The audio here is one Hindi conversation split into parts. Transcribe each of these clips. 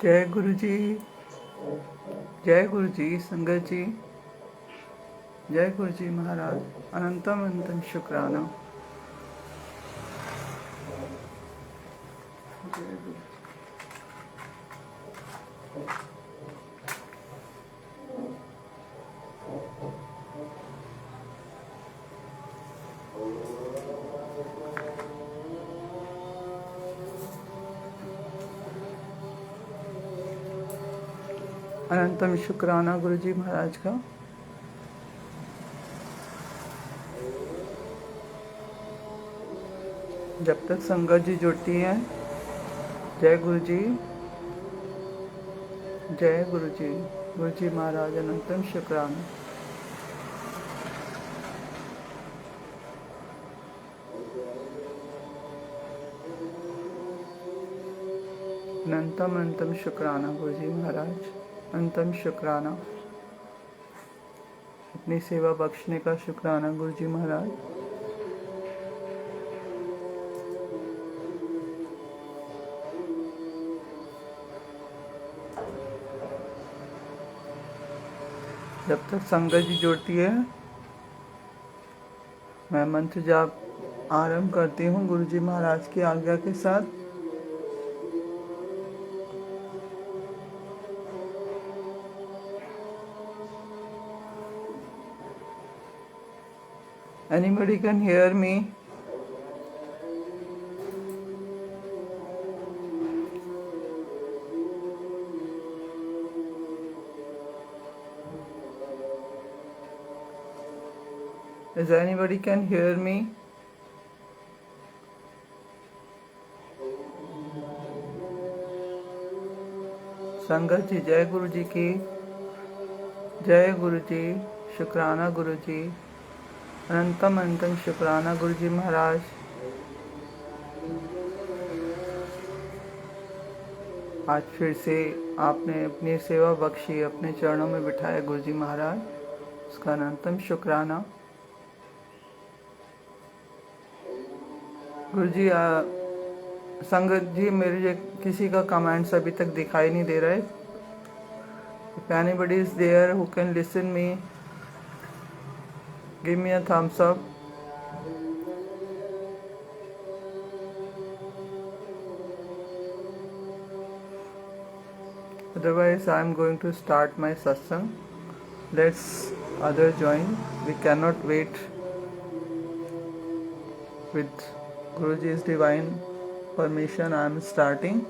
जय गुरु जी। जय गुरु जी संगत जी। जय गुरु जी महाराज। अनंतम अनंतम शुक्राना। जय गुरु। अनंतम शुक्राना गुरु जी महाराज का। जब तक संगत जी जुड़ती है, जय गुरु जी। जय गुरु जी। गुरु जी महाराज अनंतम शुक्राना। अनंतम अनंतम शुक्राना गुरु जी महाराज। अनंतम शुक्राना। अपनी सेवा बख्शने का शुक्राना गुरु जी महाराज। जब तक संगत जी जुड़ती है, मैं मंत्र जाप आरंभ करती हूँ गुरु जी महाराज की आज्ञा के साथ। Anybody can hear me? Is anybody can hear me? संगत जी जय गुरु जी की। जय गुरु जी। शुक्राना गुरु जी। अनंतम अनंतम शुक्राना गुरु जी महाराज। आज फिर से आपने अपनी सेवा बख्शी, अपने चरणों में बिठाया गुरु जी महाराज, उसका अनंतम शुक्राना। गुरु जी संगत जी, मेरे किसी का कमेंट्स अभी तक दिखाई नहीं दे रहा है। If anybody is there who can listen me, give me a thumbs up. Otherwise, I am going to start my satsang. Let's others join. We cannot wait. With Guruji's divine permission, I am starting.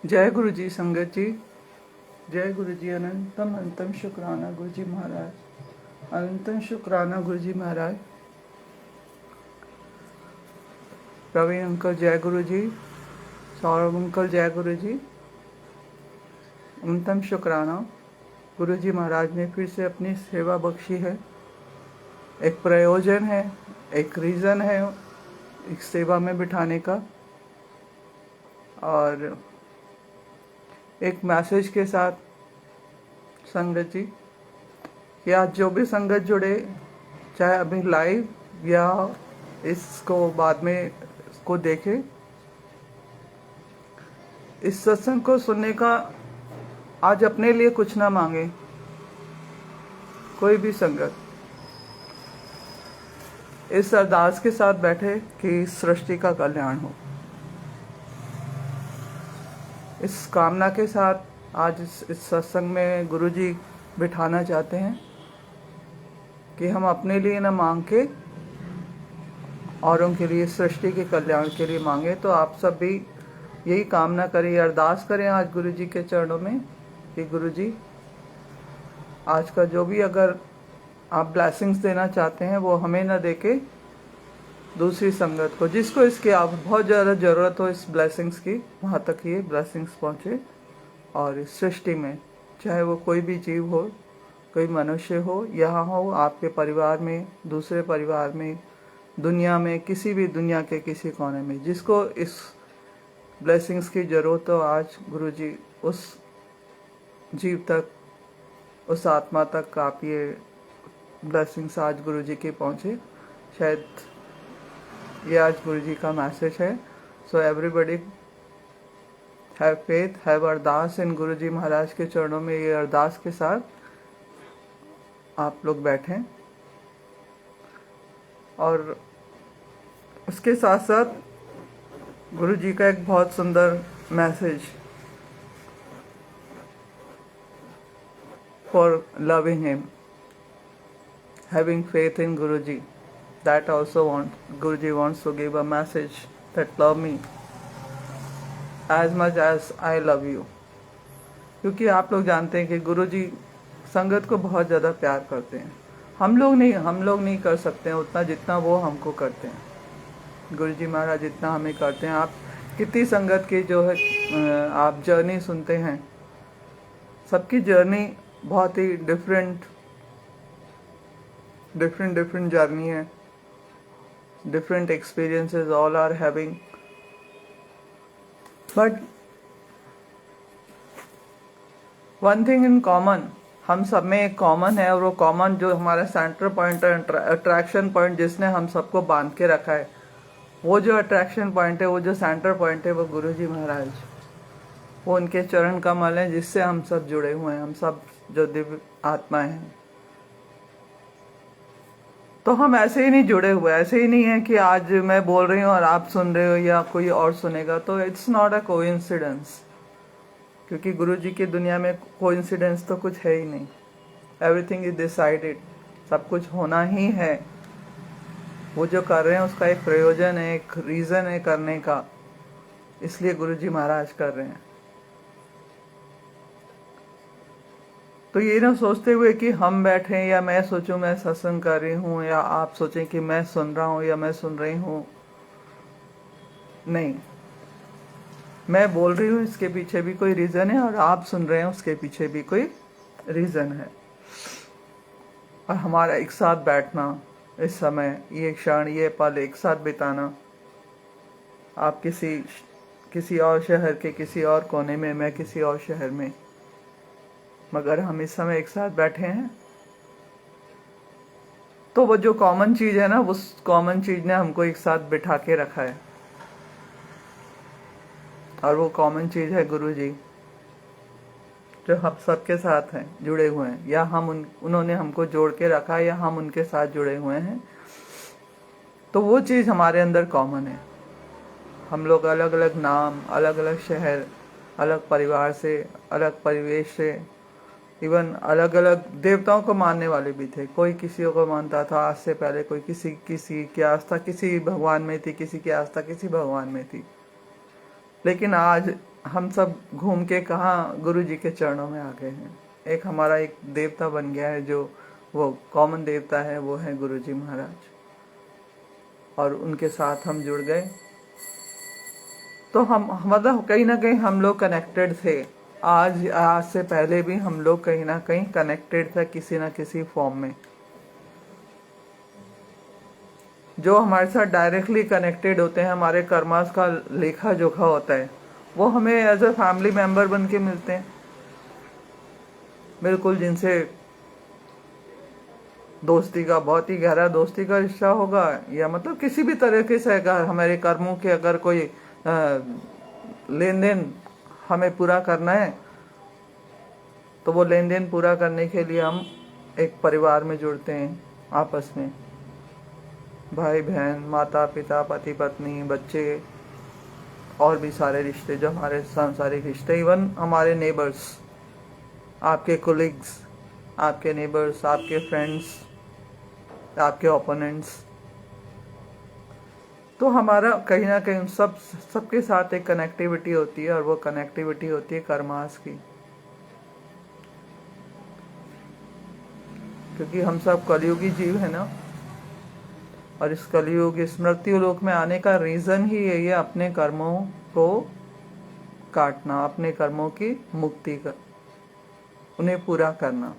जय गुरु जी संगत जी, जय गुरु जी। अनंतम अनंतम शुक्राना गुरु जी महाराज, अनंतम शुक्राना गुरु जी महाराज। प्रवीण अंकल जय गुरु जी, सौरभ अंकल जय गुरु जी। अनंतम शुक्राना गुरु जी महाराज ने फिर से अपनी सेवा बख्शी है। एक प्रयोजन है, एक रीज़न है एक सेवा में बिठाने का, और एक मैसेज के साथ संगत जी कि आज जो भी संगत जुड़े, चाहे अभी लाइव या इसको बाद में इसको देखे, इस सत्संग को सुनने का आज अपने लिए कुछ ना मांगे। कोई भी संगत इस अरदास के साथ बैठे कि सृष्टि का कल्याण हो। इस कामना के साथ आज इस सत्संग में गुरुजी बिठाना चाहते हैं कि हम अपने लिए न मांग के औरों के लिए, सृष्टि के कल्याण के लिए मांगे। तो आप सब भी यही कामना करें, अरदास करें आज गुरुजी के चरणों में कि गुरुजी आज का जो भी अगर आप ब्लेसिंग्स देना चाहते हैं वो हमें न देके दूसरी संगत को, जिसको इसकी आप बहुत ज़्यादा ज़रूरत हो इस ब्लेसिंग्स की, वहाँ तक ये ब्लेसिंग्स पहुँचे। और इस सृष्टि में चाहे वो कोई भी जीव हो, कोई मनुष्य हो, यहाँ हो, आपके परिवार में, दूसरे परिवार में, दुनिया में, किसी भी दुनिया के किसी कोने में, जिसको इस ब्लेसिंग्स की ज़रूरत हो, आज गुरुजी उस जीव तक, उस आत्मा तक आप ये ब्लेसिंग्स आज गुरुजी के पहुँचे। शायद ये आज गुरुजी का मैसेज है। So everybody have faith, have ardas in Guruji Maharaj के चरणों में। ये अरदास के साथ आप लोग बैठें, और उसके साथ साथ गुरुजी का एक बहुत सुंदर message for loving him, having faith in Guruji. That also Guruji wants to give a message that love me as much as I love you। क्योंकि आप लोग जानते हैं कि गुरुजी संगत को बहुत ज़्यादा प्यार करते हैं। हम लोग नहीं कर सकते हैं उतना जितना वो हमको करते हैं। गुरुजी महाराज जितना हमें करते हैं। आप कितनी संगत की जो है आप जर्नी सुनते हैं, सबकी जर्नी बहुत ही डिफरेंट जर्नी है, different experiences all are having, but one thing in common, हम सब में एक कॉमन है, और वो कॉमन जो हमारा सेंटर पॉइंट है, अट्रैक्शन पॉइंट जिसने हम सबको बांध के रखा है, वो जो अट्रैक्शन पॉइंट है, वो जो सेंटर पॉइंट है, वो गुरुजी महाराज, वो उनके चरण कमल हैं जिससे हम सब जुड़े हुए हैं। हम सब जो दिव्य आत्माएं हैं, तो हम ऐसे ही नहीं जुड़े हुए। ऐसे ही नहीं है कि आज मैं बोल रही हूँ और आप सुन रहे हो या कोई और सुनेगा, तो इट्स नॉट अ कोइंसिडेंस। क्योंकि गुरुजी की दुनिया में कोइंसिडेंस तो कुछ है ही नहीं। एवरीथिंग इज डिसाइडेड, सब कुछ होना ही है। वो जो कर रहे हैं उसका एक प्रयोजन है, एक रीज़न है करने का, इसलिए गुरुजी महाराज कर रहे हैं। तो ये ना सोचते हुए कि हम बैठे या मैं सोचूं मैं सत्संग कर रही हूँ, या आप सोचें कि मैं सुन रहा हूँ या मैं सुन रही हूँ, नहीं, मैं बोल रही हूँ इसके पीछे भी कोई रीज़न है, और आप सुन रहे हैं उसके पीछे भी कोई रीज़न है। और हमारा एक साथ बैठना, इस समय, ये क्षण, ये पल एक साथ बिताना, आप किसी और शहर के किसी और कोने में, मैं किसी और शहर में, मगर हम इस समय एक साथ बैठे हैं। तो वो जो कॉमन चीज़ है ना, उस कॉमन चीज़ ने हमको एक साथ बिठा के रखा है, और वो कॉमन चीज़ है गुरुजी, जो हम सबके साथ हैं, जुड़े हुए हैं, या हम उन्होंने हमको जोड़ के रखा है, या हम उनके साथ जुड़े हुए हैं। तो वो चीज़ हमारे अंदर कॉमन है। हम लोग अलग अलग नाम, अलग अलग शहर, अलग परिवार से, अलग परिवेश से, इवन अलग अलग देवताओं को मानने वाले भी थे। कोई किसी को मानता था, आज से पहले कोई किसी की आस्था किसी भगवान में थी, किसी की आस्था किसी भगवान में थी। लेकिन आज हम सब घूम के कहाँ गुरु जी के चरणों में आ गए हैं। एक हमारा एक देवता बन गया है, जो वो कॉमन देवता है, वो है गुरु जी महाराज, और उनके साथ हम जुड़ गए। तो हम मतलब कहीं ना कहीं हम लोग कनेक्टेड थे। आज से पहले भी हम लोग कहीं ना कहीं कनेक्टेड थे किसी ना किसी फॉर्म में। जो हमारे साथ डायरेक्टली कनेक्टेड होते हैं, हमारे कर्मास का लेखा जोखा होता है, वो हमें एज अ फैमिली मेंबर बन के मिलते हैं, बिल्कुल, जिनसे दोस्ती का, बहुत ही गहरा दोस्ती का रिश्ता होगा, या मतलब किसी भी तरीके से अगर हमारे कर्मों के अगर कोई लेन देन हमें पूरा करना है, तो वो लेन देन पूरा करने के लिए हम एक परिवार में जुड़ते हैं, आपस में भाई बहन, माता पिता, पति पत्नी, बच्चे, और भी सारे रिश्ते जो हमारे सांसारिक रिश्ते, इवन हमारे नेबर्स, आपके कोलिग्स, आपके नेबर्स, आपके फ्रेंड्स, आपके ओपोनेंट्स। तो हमारा कहीं ना कहीं सबके साथ एक कनेक्टिविटी होती है, और वो कनेक्टिविटी होती है कर्मास की, क्योंकि हम सब कलयुगी जीव है ना। और इस कलयुग, इस मृत्यु लोक में आने का रीजन ही यही है, अपने कर्मों को काटना, अपने कर्मों की मुक्ति कर, उन्हें पूरा करना।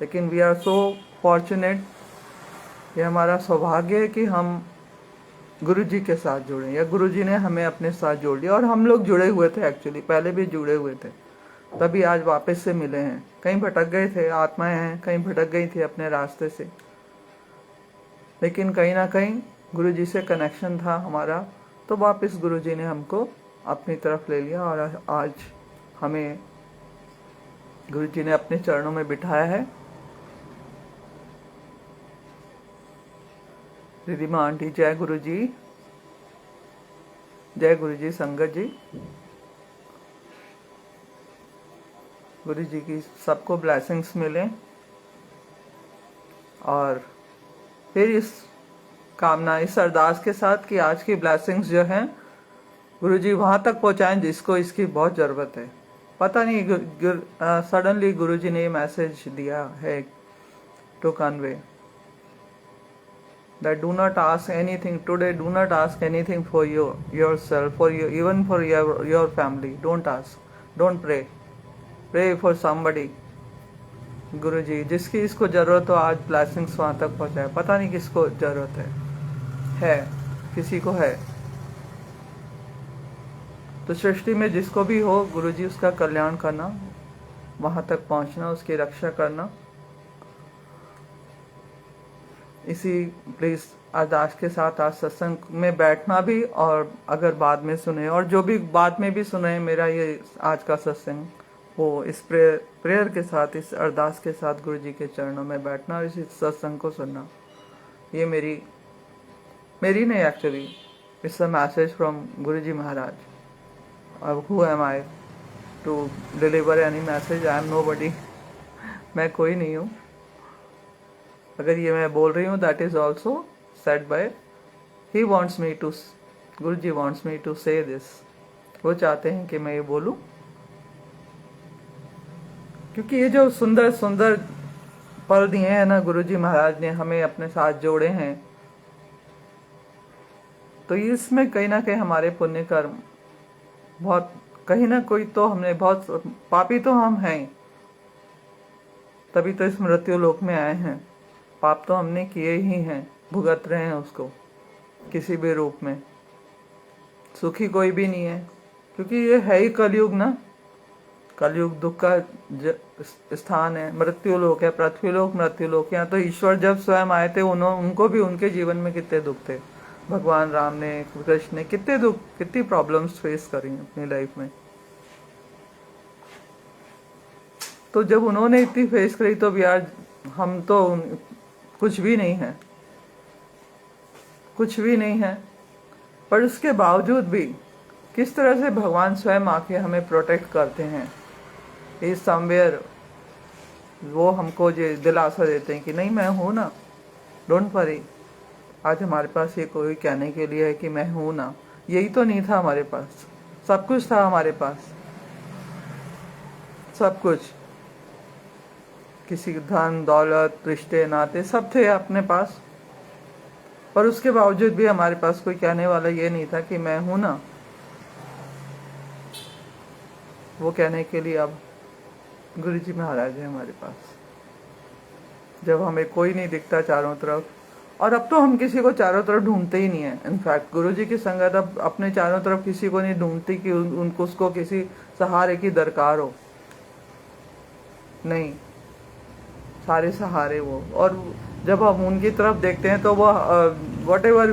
लेकिन वी आर सो फॉर्चुनेट, ये हमारा सौभाग्य है कि हम गुरु जी के साथ जुड़े, या गुरु जी ने हमें अपने साथ जोड़ लिया। और हम लोग जुड़े हुए थे, एक्चुअली पहले भी जुड़े हुए थे, तभी आज वापस से मिले हैं। कहीं भटक गए थे, आत्माएं हैं, कहीं भटक गई थी अपने रास्ते से, लेकिन कहीं ना कहीं गुरु जी से कनेक्शन था हमारा, तो वापस गुरु जी ने हमको अपनी तरफ ले लिया, और आज हमें गुरु जी ने अपने चरणों में बिठाया है। रिधिमा आंटी, जय गुरु जी, जय गुरु जी। संगत जी, गुरु जी की सबको ब्लेसिंग्स मिले, और फिर इस कामना, इस अरदास के साथ कि आज की ब्लेसिंग्स जो हैं गुरु जी वहां तक पहुंचाएं जिसको इसकी बहुत जरूरत है। पता नहीं सडनली गुरु जी ने ये मैसेज दिया है to convey that do not ask anything today, do not ask anything for yourself, for you, even for your family. Don't ask, don't pray for somebody. गुरु जी जिसकी इसको जरूरत हो आज ब्लेसिंग्स वहां तक पहुंचाए। पता नहीं किसको जरूरत है, किसी को है, तो सृष्टि में जिसको भी हो, गुरु जी उसका कल्याण करना, वहां तक पहुंचना, उसकी रक्षा करना। इसी प्लीज अरदास के साथ आज सत्संग में बैठना भी, और अगर बाद में सुने, और जो भी बाद में भी सुने मेरा ये आज का सत्संग, वो इस प्रेयर के साथ, इस अरदास के साथ गुरु जी के चरणों में बैठना और इस सत्संग को सुनना। ये मेरी नहीं, actually it's a message from Guru ji Maharaj. अब who am I to deliver any message? I am nobody, मैं कोई नहीं हूँ। अगर ये मैं बोल रही हूँ, that is also said by he wants me to, Guru ji wants me to say this. वो चाहते हैं कि मैं ये बोलूं, क्योंकि ये जो सुंदर सुंदर पल दिए हैं ना गुरु जी महाराज ने, हमें अपने साथ जोड़े हैं, तो इसमें कहीं ना कहीं हमारे पुण्य कर्म बहुत, कहीं ना कोई तो हमने बहुत पापी तो हम हैं, तभी तो इस मृत्यु लोक में आए हैं। पाप तो हमने किए ही हैं, भुगत रहे हैं उसको किसी भी रूप में। सुखी कोई भी नहीं है, क्योंकि ये है ही कलयुग ना। कलयुग दुख का स्थान है, मृत्यु लोक है, पृथ्वी लोक, मृत्यु लोक। यहाँ तो ईश्वर जब स्वयं आए थे, उनको भी उनके जीवन में कितने दुख थे। भगवान राम ने, कृष्ण ने कितने दुख, कितनी प्रॉब्लम्स फेस करी अपनी लाइफ में। तो जब उन्होंने इतनी फेस करी, तो भी यार हम तो कुछ भी नहीं है, कुछ भी नहीं है। पर उसके बावजूद भी किस तरह से भगवान स्वयं आके हमें प्रोटेक्ट करते हैं, इस समवेयर वो हमको ये दिलासा देते हैं कि नहीं, मैं हूं ना, डोंट वरी। आज हमारे पास ये कोई कहने के लिए है कि मैं हूं ना, यही तो नहीं था हमारे पास। सब कुछ था हमारे पास, सब कुछ, किसी धन दौलत रिश्ते नाते सब थे अपने पास, पर उसके बावजूद भी हमारे पास कोई कहने वाला ये नहीं था कि मैं हूं ना। वो कहने के लिए अब गुरु जी महाराज है हमारे पास। जब हमें कोई नहीं दिखता चारों तरफ, और अब तो हम किसी को चारों तरफ ढूंढते ही नहीं है। इनफैक्ट गुरु जी की संगत अब अपने चारों तरफ किसी को नहीं ढूंढती कि उनको उसको किसी सहारे की दरकार हो, नहीं, सारे सहारे वो। और जब हम उनकी तरफ देखते हैं तो वो whatever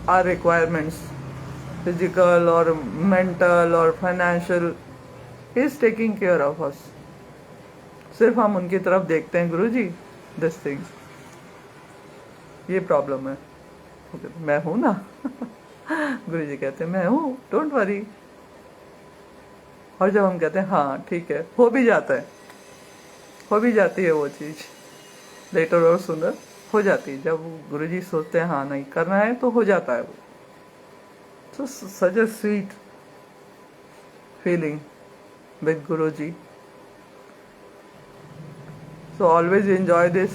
are requirements, physical और मेंटल और financial, he is taking care of us. सिर्फ हम उनकी तरफ देखते हैं, गुरु जी दिस थिंग्स, ये प्रॉब्लम है, मैं हूं ना। गुरु जी कहते हैं मैं हूं, डोंट वरी। और जब हम कहते हैं हाँ ठीक है, हो भी जाता है, हो भी जाती है वो चीज, लेटर और सुनर हो जाती है। जब गुरु जी सोचते हैं हाँ नहीं करना है तो हो जाता है वो। तो such a sweet feeling with Guru ji. So always enjoy this.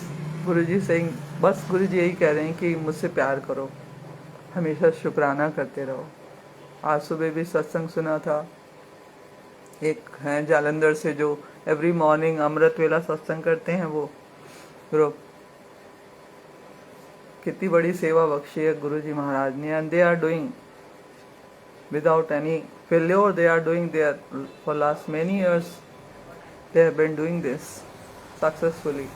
Guru ji saying, बस गुरु जी यही कह रहे हैं कि मुझसे प्यार करो, हमेशा शुक्राना करते रहो। आज सुबह भी सत्संग सुना था, एक हैं जालंधर से जो एवरी मॉर्निंग अमृत वेला सत्संग करते हैं, वो ग्रुप, कितनी बड़ी सेवा बख्शी है गुरु जी महाराज ने। And they are doing without any failure, they are doing there for last many years, they have been doing this successfully.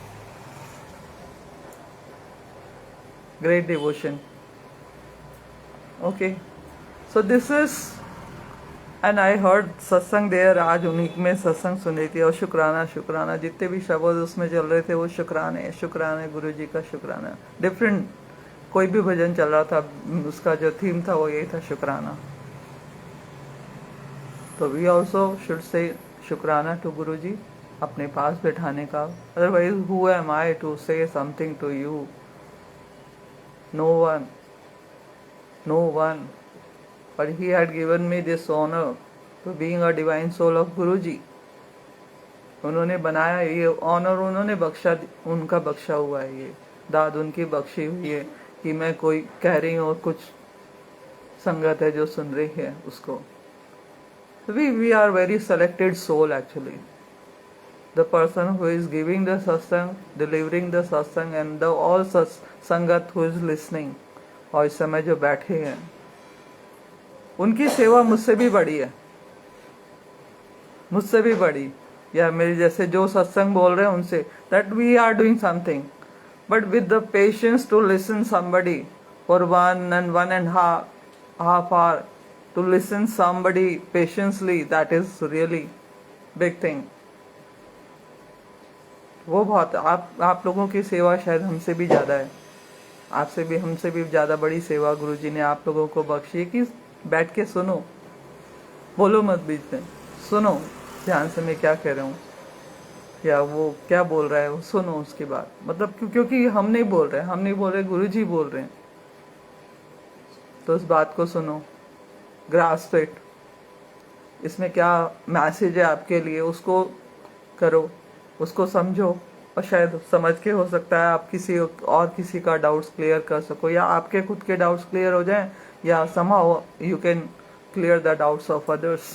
Great devotion. Okay, so this is, and I heard satsang there, आज उन्हीं में सत्संग सुन रही थी, और शुक्राना शुक्राना जितने भी शब्द उसमें चल रहे थे वो शुक्राने शुक्राने, गुरु जी का शुक्राना। डिफरेंट कोई भी भजन चल रहा था, उसका जो थीम था वो यही था, शुक्राना। तो वी ऑल्सो शुड से शुक्राना टू गुरु जी, अपने पास बैठाने का। Otherwise who am I to say something to you? No one, no one. But he had given me this honor to being a divine soul of Guruji. उन्होंने बनाया ये ऑनर, उन्होंने बख्शा, उनका बख्शा हुआ है, ये दाद उनकी बख्शी हुई है कि मैं कोई कह रही हूँ और कुछ संगत है जो सुन रही है उसको। We are very selected soul actually. The person who is giving the satsang, delivering the satsang, and the all संगत who is listening, और इस समय जो बैठे हैं, उनकी सेवा मुझसे भी बड़ी है, मुझसे भी बड़ी, या मेरे जैसे जो सत्संग बोल रहे हैं उनसे, that we are doing something, but with the patience to listen somebody for 1.5 hour, to listen somebody patiently, that is really big thing. वो बहुत, आप लोगों की सेवा शायद हमसे भी ज्यादा है, आपसे भी, हमसे भी ज्यादा बड़ी सेवा गुरुजी ने आप लोगों को बख्शी है कि बैठ के सुनो, बोलो मत बीच में, सुनो ध्यान से मैं क्या कह रहा हूँ या वो क्या बोल रहा है, वो सुनो उसके बाद। मतलब क्योंकि हम नहीं बोल रहे, हम नहीं बोल रहे, गुरु जी बोल रहे हैं, तो उस बात को सुनो, ग्रास्प इट, इसमें क्या मैसेज है आपके लिए, उसको करो, उसको समझो, और शायद समझ के हो सकता है आप किसी और किसी का डाउट्स क्लियर कर सको, या आपके खुद के डाउट्स क्लियर हो जाएं, या somehow you can clear the doubts of others.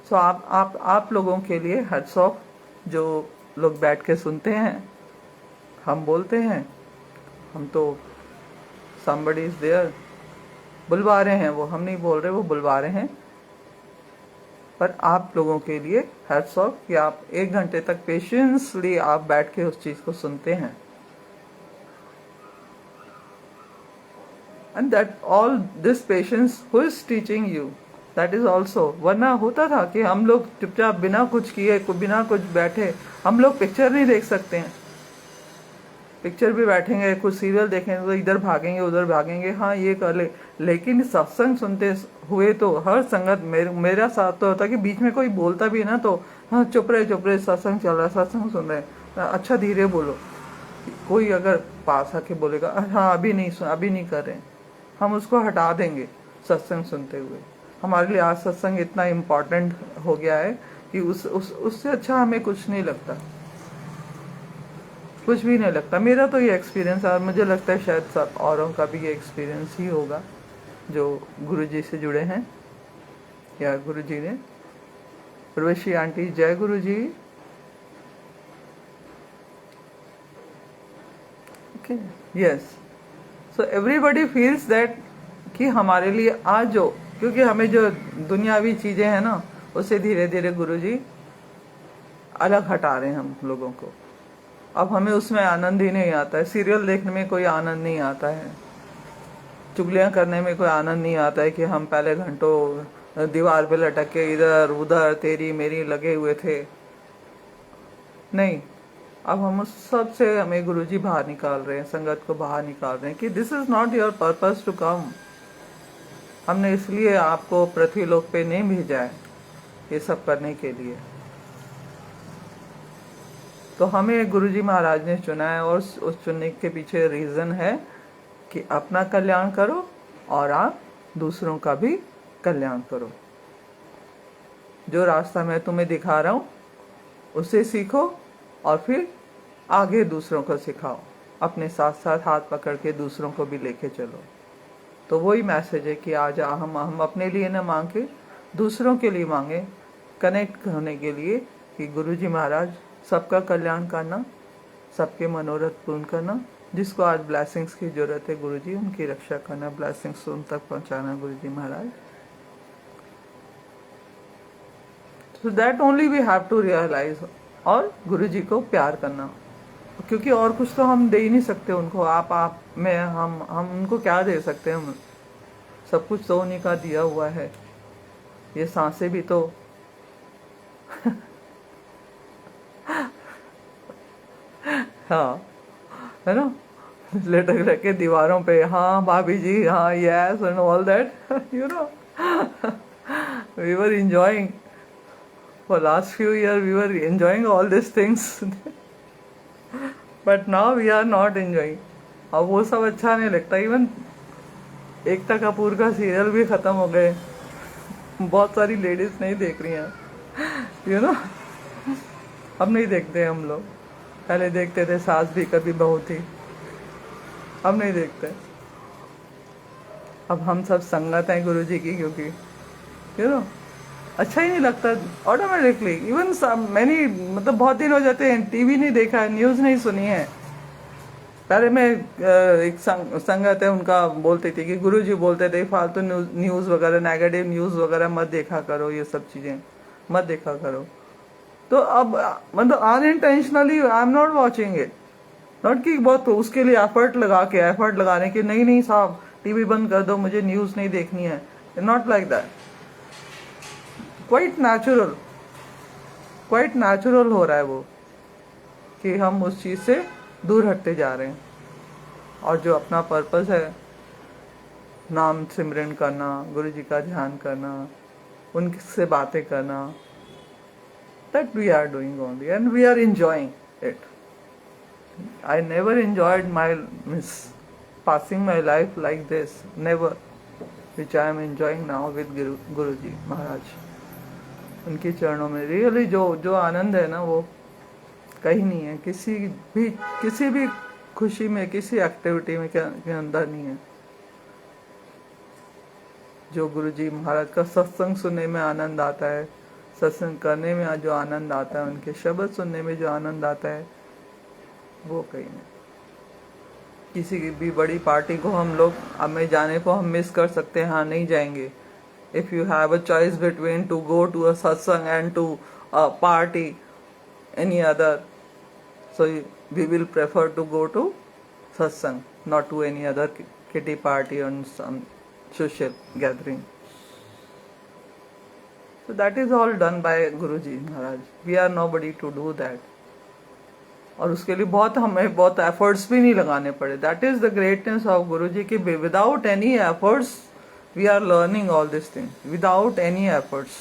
So आप लोगों के लिए hats off, जो लोग बैठ के सुनते हैं, हम बोलते हैं, हम तो somebody is there, बुलवा रहे हैं, वो हम नहीं बोल रहे, वो बुलवा रहे हैं, पर आप लोगों के लिए hats off कि आप 1 घंटे तक पेशेंसली आप बैठ के उस चीज को सुनते हैं। And that all this patience who is teaching you, that is also, वरना होता था कि हम लोग चुपचाप बिना कुछ किए, बिना कुछ बैठे, हम लोग पिक्चर नहीं देख सकते हैं, पिक्चर भी बैठेंगे, कुछ सीरियल देखेंगे तो इधर भागेंगे उधर भागेंगे, हाँ ये कर ले, लेकिन सत्संग सुनते हुए तो हर संगत, मेरा साथ तो होता कि बीच में कोई बोलता भी ना तो हाँ चुप रहे, सत्संग चल रहा है, सत्संग सुन रहे हैं, अच्छा धीरे बोलो। कोई अगर पास आके बोलेगा हाँ अभी नहीं कर रहे हैं, हम उसको हटा देंगे, सत्संग सुनते हुए। हमारे लिए आज सत्संग इतना इम्पोर्टेंट हो गया है कि उससे अच्छा हमें कुछ नहीं लगता, कुछ भी नहीं लगता। मेरा तो ये एक्सपीरियंस है और मुझे लगता है शायद सब औरों का भी ये एक्सपीरियंस ही होगा जो गुरुजी से जुड़े हैं या गुरुजी ने। उर्वशी आंटी, जय Guruji. Okay, yes, so everybody feels that कि हमारे लिए आज जो, क्योंकि हमें जो दुनियावी चीजें हैं ना, उससे धीरे धीरे गुरुजी अलग हटा रहे हैं हम लोगों को। अब हमें उसमें आनंद ही नहीं आता है। सीरियल देखने में कोई आनंद नहीं आता है, चुगलियां करने में कोई आनंद नहीं आता है कि हम पहले घंटों दीवार पे लटक के इधर उधर तेरी मेरी लगे हुए थे। नहीं, अब हम उस सब से हमें गुरुजी बाहर निकाल रहे हैं, संगत को बाहर निकाल रहे हैं कि this is not your purpose to come. हमने इसलिए आपको पृथ्वीलोक पे नहीं भेजा है ये सब करने के लिए। तो हमें गुरुजी महाराज ने चुना है और उस चुनने के पीछे रीजन है कि अपना कल्याण करो और आप दूसरों का भी कल्याण करो। जो रास्ता मैं तुम्हें दिखा रहा हूँ उसे सीखो और फिर आगे दूसरों को सिखाओ। अपने साथ साथ हाथ पकड़ के दूसरों को भी लेके चलो। तो वही मैसेज है कि आज हम अपने लिए न मांगे, दूसरों के लिए मांगे, कनेक्ट होने के लिए कि गुरुजी महाराज सबका कल्याण करना, सबके मनोरथ पूर्ण करना। जिसको आज ब्लेसिंग्स की जरूरत है गुरुजी उनकी रक्षा करना, ब्लेसिंग्स उन तक पहुंचाना Guruji Maharaj. So that only we have to realise, और गुरुजी को प्यार करना, क्योंकि और कुछ तो हम दे ही नहीं सकते उनको। आप मैं हम उनको क्या दे सकते हैं? हम सब कुछ तो उन्हीं का दिया हुआ है। ये सांसें भी तो हाँ, है ना, लटक रखे दीवारों पे, हाँ भाभी जी, हाँ yes and all that you know we were enjoying for last few years, we were enjoying all these things but now we are not enjoying। अब वो सब अच्छा नहीं लगता। इवन एकता कपूर का सीरियल भी खत्म हो गए, बहुत सारी लेडीज नहीं देख रही हैं, यू नो। अब नहीं देखते हम लोग, पहले देखते थे सास भी कभी बहू थी, अब नहीं देखते। अब हम सब संगत हैं गुरुजी की, क्योंकि यू नो अच्छा ही नहीं लगता ऑटोमेटिकली। इवन मैंने मतलब बहुत दिन हो जाते हैं टीवी नहीं देखा है, न्यूज़ नहीं सुनी है। पहले मैं एक संगत है उनका बोलती थी कि गुरुजी बोलते थे फालतू न्यूज़ वगैरह, नेगेटिव न्यूज़ वगैरह मत देखा करो, ये सब चीज़ें मत देखा करो। तो अब मतलब unintentionally I am not watching it, not कि बहुत उसके लिए एफर्ट लगाने के, नहीं साहब टीवी बंद कर दो, मुझे न्यूज़ नहीं देखनी है, not like that. Quite natural हो रहा है वो, कि हम उस चीज़ से दूर हटते जा रहे हैं। और जो अपना पर्पस है, नाम सिमरन करना, गुरुजी का ध्यान करना, उनसे बातें करना, that we are doing only and we are enjoying it. I never enjoyed passing my life like this, never, which I am enjoying now with Guruji Maharaj। उनके चरणों में रियली जो आनंद है ना, वो कहीं नहीं है, किसी भी खुशी में, किसी एक्टिविटी में के अंदर नहीं है। जो गुरुजी महाराज का सत्संग सुनने में आनंद आता है, सत्संग करने में जो आनंद आता है, उनके शब्द सुनने में जो आनंद आता है, वो कहीं नहीं। किसी की भी बड़ी पार्टी को हम लोग हमें जाने को हम मिस कर सकते हैं, हाँ नहीं जाएंगे। If you have a choice between to go to a satsang and to a party, any other, so we will prefer to go to satsang, not to any other kitty party or some social gathering. So that is all done by Guruji Maharaj. We are nobody to do that. और उसके लिए हमें बहुत efforts भी नहीं लगाने पड़े। That is the greatness of Guruji कि without any efforts we are learning all these things, without any efforts.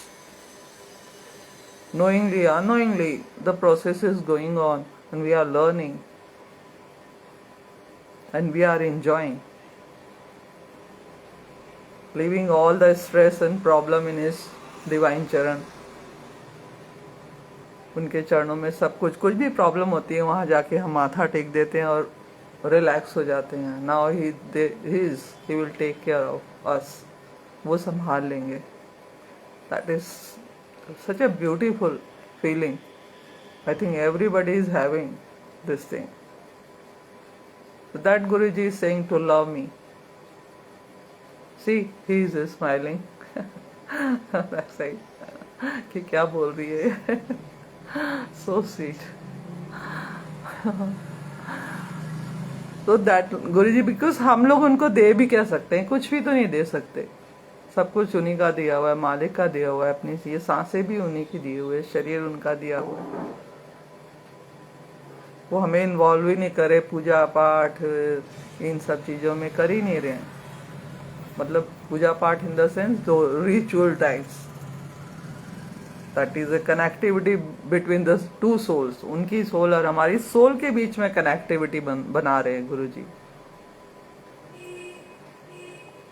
Knowingly, unknowingly, the process is going on and we are learning and we are enjoying. leaving all the stress and problem in his divine चरण. उनके चरणों में सब कुछ भी प्रॉब्लम होती है वहाँ जाके हम माथा टेक देते हैं और रिलैक्स हो जाते हैं. Now he will take care of us. वो संभाल लेंगे. That is such a beautiful feeling. I think everybody is having this thing. That Guruji is saying to love me. See he is smiling. कि क्या बोल रही है. So sweet. So that Guruji, because हम लोग उनको दे भी क्या सकते हैं, कुछ भी तो नहीं दे सकते. सब कुछ उन्हीं का दिया हुआ है, मालिक का दिया हुआ है. अपनी ये सांसें भी उन्हीं की दिए हुए, शरीर उनका दिया हुआ है. वो हमें इन्वॉल्व ही नहीं करे पूजा पाठ इन सब चीजों में, कर ही नहीं रहे हैं. मतलब पूजा पाठ in the sense though ritual types. That is a connectivity between the two souls. उनकी सोल और हमारी सोल के बीच में कनेक्टिविटी बना रहे हैं Guruji.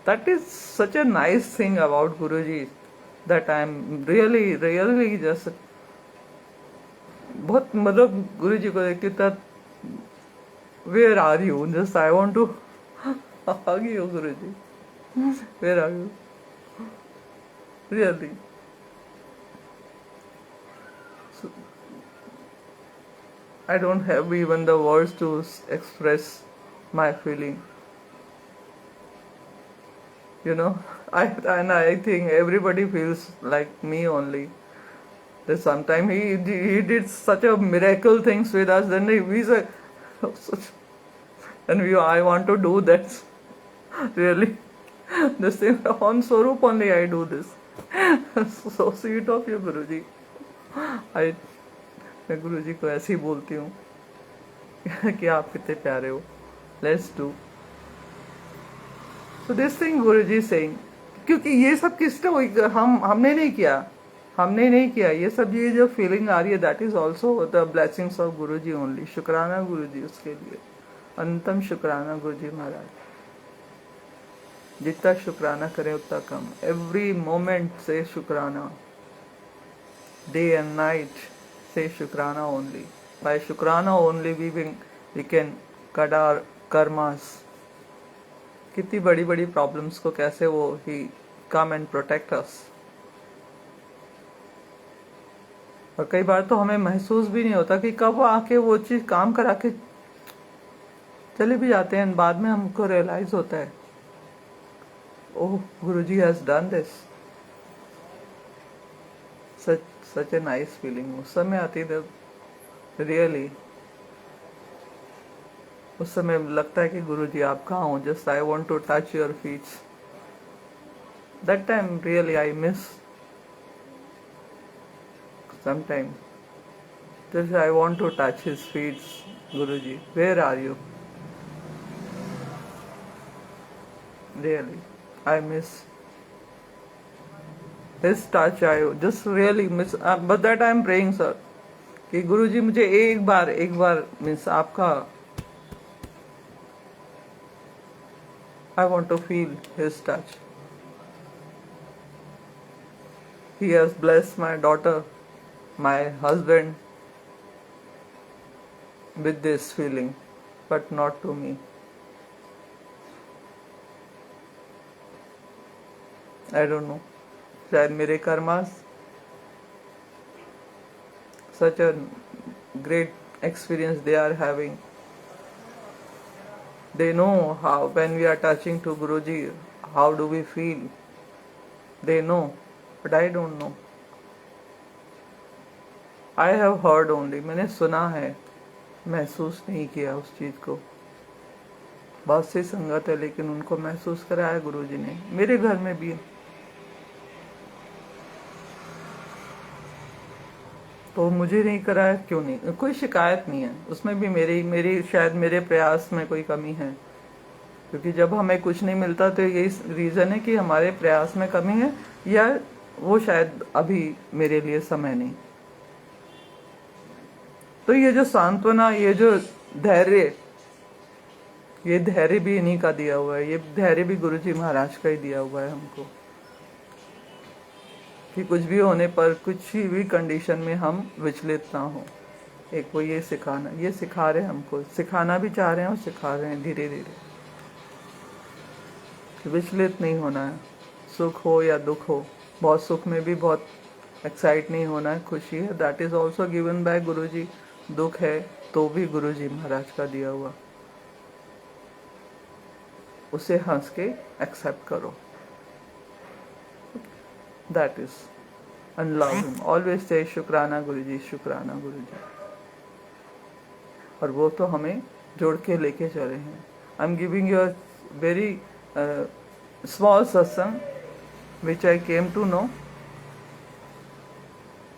That is such a nice thing about Guruji, that I am really just बहुत, मतलब गुरुजी को देखती तब where are you, just I want to hug you Guruji. Where are you really. I don't have even the words to express my feeling. You know, I think everybody feels like me only. That sometimes he did such a miracle things with us. Then we said, and I want to do that. Really, the same on Swarup only I do this. So sweet of you, Guruji. मैं गुरुजी को ऐसे ही बोलती हूँ कि आप कितने प्यारे हो. Let's do so this thing Guruji saying. क्योंकि ये सब किसने हुई, हमने नहीं किया ये सब. ये जो फीलिंग आ रही है that is also the blessings of Guruji only. शुक्राना गुरुजी उसके लिए. अंतम शुक्राना गुरुजी महाराज. जितना शुक्राना करें उतना कम. एवरी मोमेंट से शुक्राना. Day and night say Shukrana only. By Shukrana only we can cut our karmas. कितनी बड़ी बड़ी प्रॉब्लम्स को कैसे वो ही come and protect us. और कई बार तो हमें महसूस भी नहीं होता कि कब आके वो चीज काम करा के चले भी जाते हैं. बाद में हमको रियलाइज होता है oh Guruji has done this. Such a nice feeling. उस समय आती है रियली. उस समय लगता है कि गुरुजी आप कहाँ हो. Just I want to touch your feet. That time really I miss sometime. Just I want to touch his feet. Guruji where are you. Really I miss his touch. I just really miss, but that I am praying sir कि गुरुजी मुझे एक बार मिस आपका. I want to feel his touch. He has blessed my daughter, my husband with this feeling, but not to me. I don't know. शायद मेरे karmas such a great experience they are having. They know how when we are touching to Guruji, how do we feel. They know, but I don't know. I have heard only. मैंने सुना है, महसूस नहीं किया उस चीज को. बहुत सी संगत है लेकिन उनको महसूस कराया गुरुजी ने. मेरे घर में भी तो मुझे नहीं कराया. क्यों नहीं, कोई शिकायत नहीं है उसमें भी. मेरी शायद मेरे प्रयास में कोई कमी है. क्योंकि जब हमें कुछ नहीं मिलता तो यही रीजन है कि हमारे प्रयास में कमी है, या वो शायद अभी मेरे लिए समय नहीं. तो ये जो सांत्वना, ये जो धैर्य, ये धैर्य भी इन्हीं का दिया हुआ है, ये धैर्य भी गुरुजी महाराज का ही दिया हुआ है हमको, कि कुछ भी होने पर कुछ भी कंडीशन में हम विचलित ना हो। एक वो ये सिखाना, ये सिखा रहे हैं हमको, सिखाना भी चाह रहे हैं और सिखा रहे हैं धीरे धीरे कि विचलित नहीं होना है, सुख हो या दुख हो। बहुत सुख में भी बहुत एक्साइट नहीं होना है, खुशी है, that is also given by Guruji. दुख है तो भी गुरुजी महाराज का दिया हुआ, उसे हंस के एक्सेप्ट करो, that is and love him, always say शुक्राना गुरुजी, शुक्राना गुरुजी। और वो तो हमें जोड़ के लेके चले हैं। I am giving you a very small सत्संग विच आई केम टू नो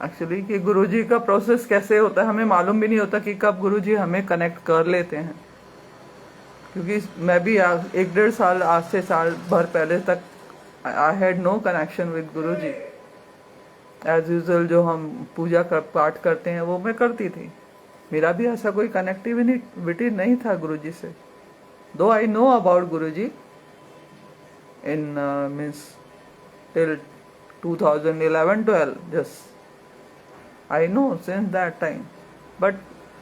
एक्चुअली, कि गुरुजी का प्रोसेस कैसे होता है हमें मालूम भी नहीं होता कि कब गुरुजी हमें कनेक्ट कर लेते हैं। क्योंकि मैं भी 1-1.5 साल, आज से साल भर पहले तक I had no connection with Guruji. As usual जो हम पूजा कर पाठ करते हैं वो मैं करती थी, मेरा भी ऐसा कोई कनेक्टिविटी नहीं था गुरुजी से। दो I know about Guruji in means till 2011-12, just I know since that time, but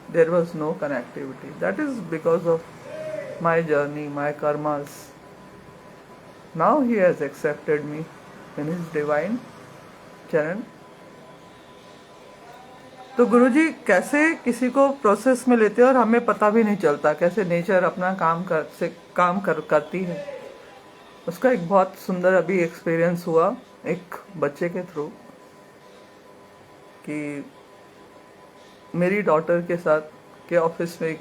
there was no connectivity. That is because of my journey, my karmas. Now he has accepted me in his divine चरण। तो गुरुजी कैसे किसी को प्रोसेस में लेते हैं और हमें पता भी नहीं चलता, कैसे नेचर अपना काम करती है। उसका एक बहुत सुंदर अभी एक्सपीरियंस हुआ एक बच्चे के थ्रू, कि मेरी डॉटर के साथ के ऑफिस में एक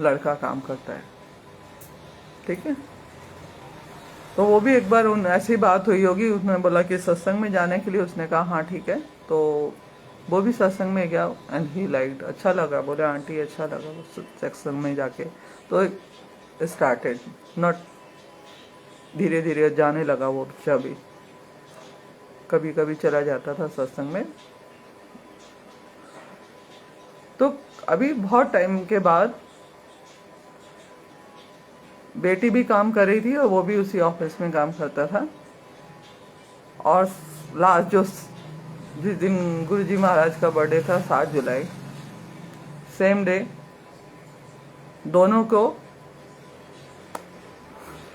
लड़का काम करता है, ठीक है। तो वो भी एक बार ऐसी बात हुई होगी, उसने बोला कि सत्संग में जाने के लिए, उसने कहा हाँ ठीक है। तो वो भी सत्संग में गया एंड ही लाइक्ड, अच्छा लगा, बोले आंटी अच्छा लगा सत्संग में जाके। तो स्टार्टेड नॉट, धीरे धीरे जाने लगा वो बच्चा भी, कभी कभी चला जाता था सत्संग में। तो अभी बहुत टाइम के बाद बेटी भी काम कर रही थी और वो भी उसी ऑफिस में काम करता था। और लास्ट जिस दिन गुरुजी महाराज का बर्थडे था 7 जुलाई, सेम डे दोनों को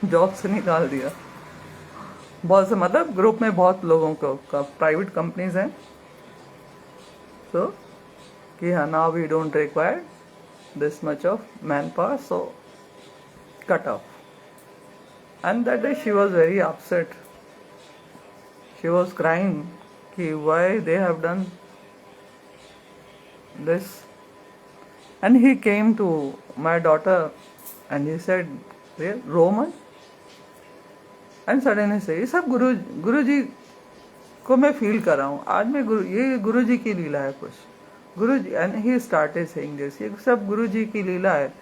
जॉब से निकाल दिया। बहुत से मतलब ग्रुप में बहुत लोगों को प्राइवेट कंपनीज हैं, सो कि हाँ now we don't require this much of man power, so cut off. And that day she was very upset. She was crying कि why they have done this. And he came to my daughter and he said, Roman? And suddenly say, ये सब गुरुजी को मैं फील कर रहा हूँ आज मैं, ये गुरुजी की लीला है कुछ, गुरुजी। and he started saying this, ये सब गुरुजी की लीला है,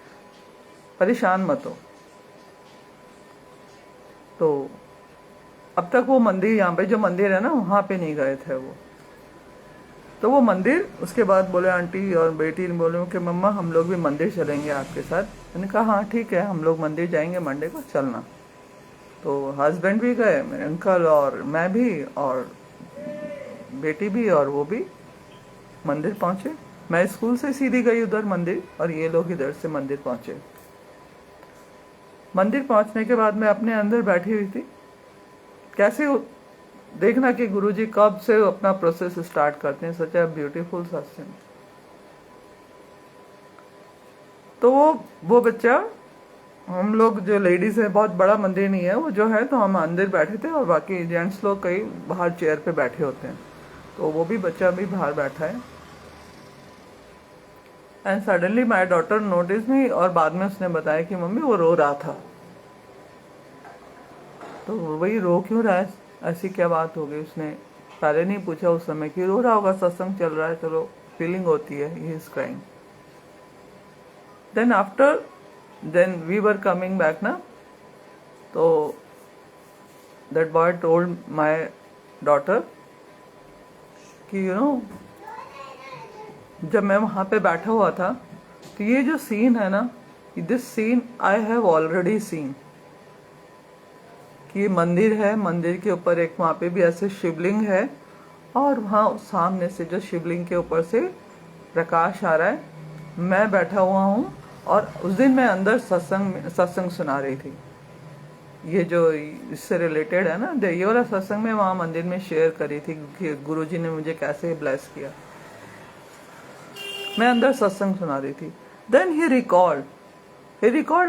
परेशान मत हो। तो अब तक वो मंदिर, यहाँ पे जो मंदिर है ना वहाँ पे नहीं गए थे वो। तो वो मंदिर, उसके बाद बोले आंटी और बेटी ने बोले कि मम्मा हम लोग भी मंदिर चलेंगे आपके साथ। मैंने कहा हाँ ठीक है, हम लोग मंदिर जाएंगे मंडे को, चलना। तो हस्बैंड भी गए, मेरे अंकल और मैं भी और बेटी भी, और वो भी मंदिर पहुंचे। मैं स्कूल से सीधी गई उधर मंदिर और ये लोग इधर से मंदिर पहुंचे। मंदिर पहुंचने के बाद मैं अपने अंदर बैठी हुई थी, कैसे देखना कि गुरुजी कब से अपना प्रोसेस स्टार्ट करते हैं, सच ए ब्यूटीफुल सत्संग। तो वो बच्चा, हम लोग जो लेडीज है, बहुत बड़ा मंदिर नहीं है वो जो है, तो हम अंदर बैठे थे और बाकी जेंट्स लोग कई बाहर चेयर पे बैठे होते हैं। तो वो भी बच्चा भी बाहर बैठा है। And suddenly my daughter notice me, और बाद में उसने बताया कि मम्मी वो रो रहा था। तो वही रो क्यों रहा है, ऐसी क्या बात हो गई। उसने पहले नहीं पूछा उस समय कि रो रहा होगा, सत्संग चल रहा है, चलो फीलिंग होती है, he is crying. Then after then we were coming back ना, तो that boy told my daughter कि यू नो, जब मैं वहां पे बैठा हुआ था तो ये जो सीन है ना, this scene I have already seen, कि मंदिर है, मंदिर के ऊपर एक वहां पे भी ऐसे शिवलिंग है, और वहां सामने से जो शिवलिंग के ऊपर से प्रकाश आ रहा है, मैं बैठा हुआ हूँ, और उस दिन मैं अंदर सत्संग सुना रही थी। ये जो इससे रिलेटेड है ना, ये वाला सत्संग में वहां मंदिर में शेयर करी थी कि गुरुजी ने मुझे कैसे ब्लेस किया। मैं अंदर सत्संग सुना रही थी। Then he record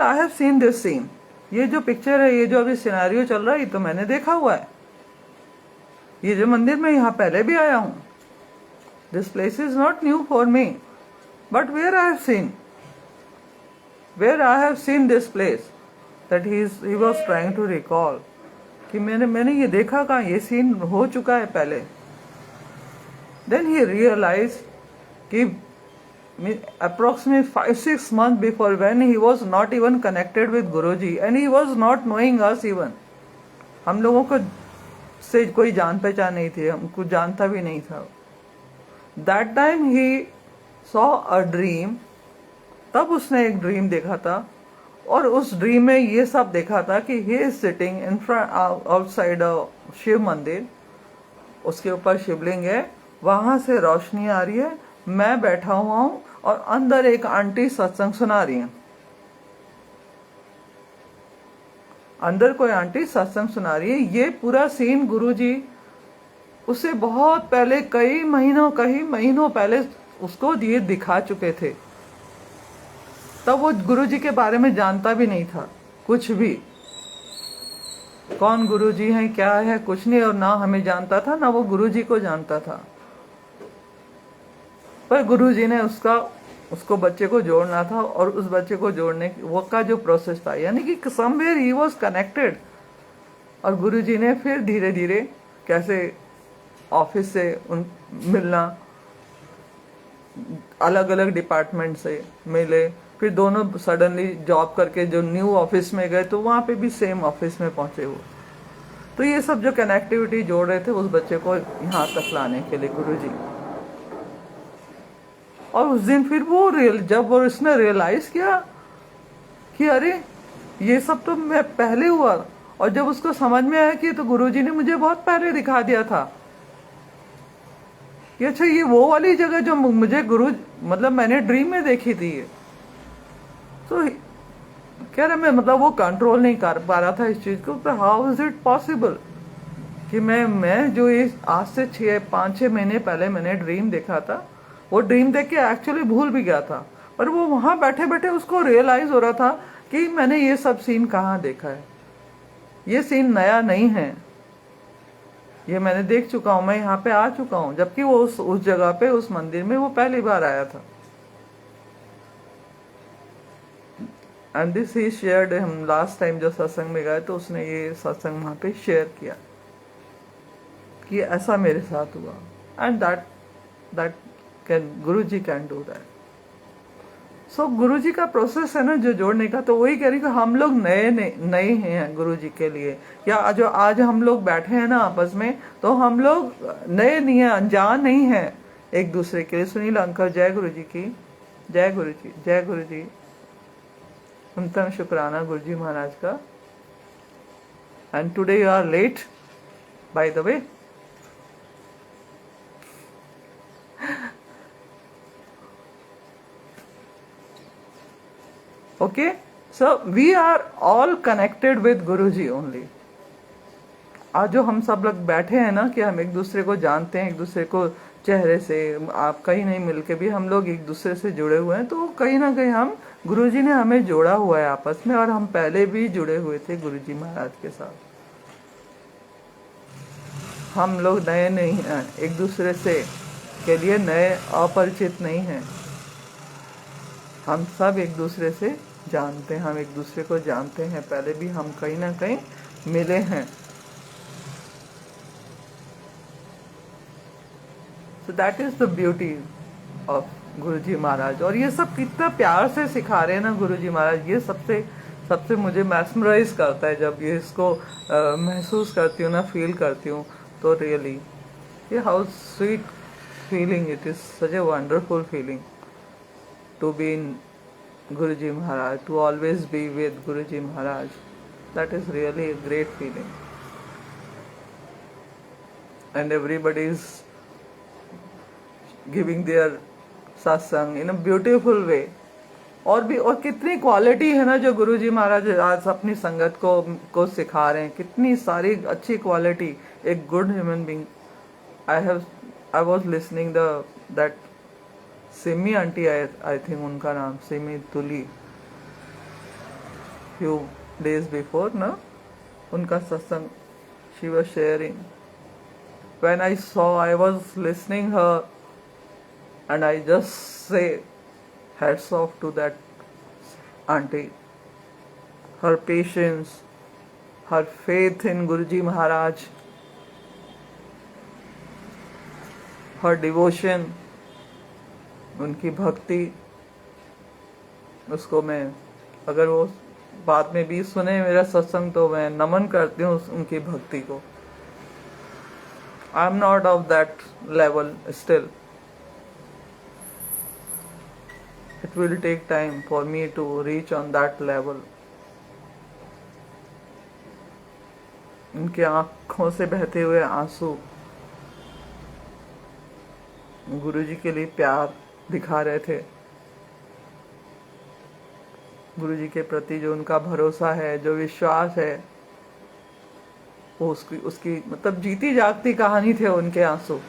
I have seen this scene. ये जो पिक्चर है, ये जो अभी सिनेरियो चल रहा है, ये तो मैंने देखा हुआ है। ये जो मंदिर में यहाँ पहले भी आया हूँ। This place is not new for me, but where I have seen this place, that he was trying to recall, कि मैंने ये देखा कहाँ, ये सीन हो चुका है पहले। देन ही रियलाइज कि approximately 5-6 months before, when he was not even connected with Guruji and he was not knowing us even, हम लोगों को से कोई जान पहचान नहीं थी, हमको जानता भी नहीं था। That time he saw a dream, तब उसने एक ड्रीम देखा था, और उस ड्रीम में ये सब देखा था कि he is sitting in front outside a Shiv मंदिर, उसके ऊपर शिवलिंग है, वहां से रोशनी आ रही है, मैं बैठा हुआ हूं, और अंदर एक आंटी सत्संग सुना रही है। अंदर कोई आंटी सत्संग सुना रही है। ये पूरा सीन गुरुजी उसे बहुत पहले, कई महीनों पहले उसको ये दिखा चुके थे। तब वो गुरुजी के बारे में जानता भी नहीं था कुछ भी, कौन गुरुजी हैं, क्या है, कुछ नहीं, और ना हमें जानता था, ना वो गुरुजी को जानता था। पर गुरुजी ने उसको बच्चे को जोड़ना था, और उस बच्चे को जोड़ने वो का जो प्रोसेस था, यानी कि समवेयर ही वाज कनेक्टेड। और गुरुजी ने फिर धीरे धीरे कैसे ऑफिस से मिलना, अलग अलग डिपार्टमेंट से मिले, फिर दोनों सडनली जॉब करके जो न्यू ऑफिस में गए, तो वहां पे भी सेम ऑफिस में पहुंचे वो। तो ये सब जो कनेक्टिविटी जोड़ रहे थे उस बच्चे को यहाँ तक लाने के लिए गुरुजी। और उस दिन फिर वो जब उसने रियलाइज किया कि अरे ये सब तो मैं पहले हुआ, और जब उसको समझ में आया कि तो गुरुजी ने मुझे बहुत पहले दिखा दिया था कि अच्छा ये वो वाली जगह जो मुझे मतलब मैंने ड्रीम में देखी थी ये। तो कह रहे मैं मतलब वो कंट्रोल नहीं कर पा रहा था इस चीज को, तो हाउ इज इट पॉसिबल कि मैं जो ये आज से 5-6 महीने पहले मैंने ड्रीम देखा था, वो ड्रीम देख के एक्चुअली भूल भी गया था, पर वो वहां बैठे बैठे उसको रियलाइज हो रहा था कि मैंने ये सब सीन कहाँ देखा है, ये सीन नया नहीं है, ये मैंने देख चुका हूं, मैं यहाँ पे आ चुका हूं, जबकि वो उस जगह पे, उस मंदिर में वो पहली बार आया था। एंड दिस ही शेयर्ड, हम लास्ट टाइम जो सत्संग में गए तो उसने ये सत्संग वहां पे शेयर किया कि ऐसा मेरे साथ हुआ। And that Guruji can do that. So Guruji का प्रोसेस है ना जो जोड़ने का, तो वही कह रही कि हम लोग नए हैं गुरुजी के लिए, या जो आज हम लोग बैठे हैं ना आपस में, तो हम लोग नए नहीं है, अनजान नहीं है एक दूसरे के लिए। सुनील अंकल, जय गुरुजी की, जय गुरुजी, जय गुरुजी। उनका शुक्राना गुरुजी महाराज का। And today you are late by the way. Okay, so we are all connected with Guruji only. आज जो हम सब लोग बैठे हैं ना कि हम एक दूसरे को जानते हैं, एक दूसरे को चेहरे से, आप कहीं नहीं मिलके भी हम लोग एक दूसरे से जुड़े हुए हैं, तो कहीं ना कहीं हम गुरुजी ने हमें जोड़ा हुआ है आपस में, और हम पहले भी जुड़े हुए थे गुरुजी महाराज के साथ। हम लोग नए नहीं हैं, एक दूसरे से के लिए नए अपरिचित नहीं हैं, हम सब एक दूसरे से जानते हैं, हम एक दूसरे को जानते हैं, पहले भी हम कहीं ना कहीं मिले हैं। So that is the beauty of Guruji Maharaj. और ये सब कितना प्यार से सिखा रहे हैं ना गुरुजी महाराज, ये सबसे मुझे मैस्मराइज करता है जब ये इसको महसूस करती हूँ ना, फील करती हूँ, तो रियली ये how sweet feeling, it is such a wonderful feeling to be Guruji Maharaj, to always be with Guruji Maharaj. That is really a great feeling. And everybody is giving their satsang in a beautiful way. और कितनी क्वालिटी है ना जो गुरुजी महाराज आज अपनी संगत को सिखा रहे हैं, कितनी सारी अच्छी क्वालिटी. एक good human being. I was listening that Simi aunty, I think उनका नाम सिमी तुली, फ्यू डेज बिफोर ना उनका सत्संग, she was sharing. When I was listening her and I just say hats off to that auntie. Her patience, her faith in Guruji Maharaj, her devotion, उनकी भक्ति, उसको मैं अगर वो बाद में भी सुने मेरा सत्संग तो मैं नमन करती हूँ उनकी भक्ति को. I am not of that level still. It will take time for me to reach on that level. उनके आंखों से बहते हुए आंसू गुरुजी के लिए प्यार दिखा रहे थे. गुरुजी के प्रति जो उनका भरोसा है, जो विश्वास है, वो उसकी मतलब जीती जागती कहानी थे उनके आंसू.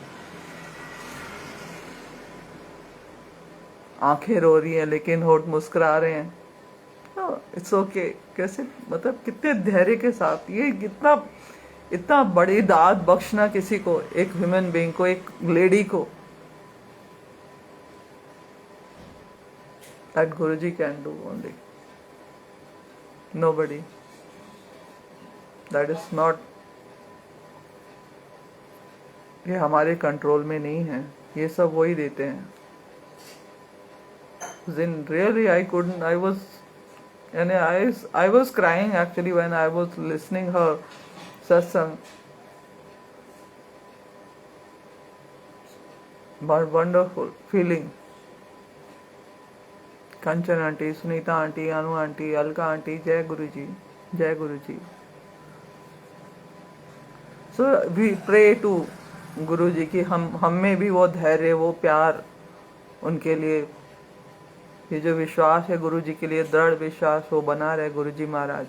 आंखें रो रही हैं लेकिन होठ मुस्कुरा रहे हैं. It's okay. कैसे मतलब कितने धैर्य के साथ ये इतना बड़ी दाद बख्शना किसी को, एक ह्यूमन बीइंग को, एक लेडी को, that Guruji can do only. Nobody. That is not, ये हमारे कंट्रोल में नहीं है. ये सब वही देते हैं. Then really I was crying actually when I was listening her satsang. But wonderful feeling. Kanchan auntie, Sunita auntie, Anu auntie, Alka auntie, Jai Guruji, Jai Guruji. So we pray to Guruji कि हम में भी वो धैर्य, वो प्यार उनके लिए, ये जो विश्वास है गुरुजी के लिए, दृढ़ विश्वास, वो बना रहे गुरुजी महाराज.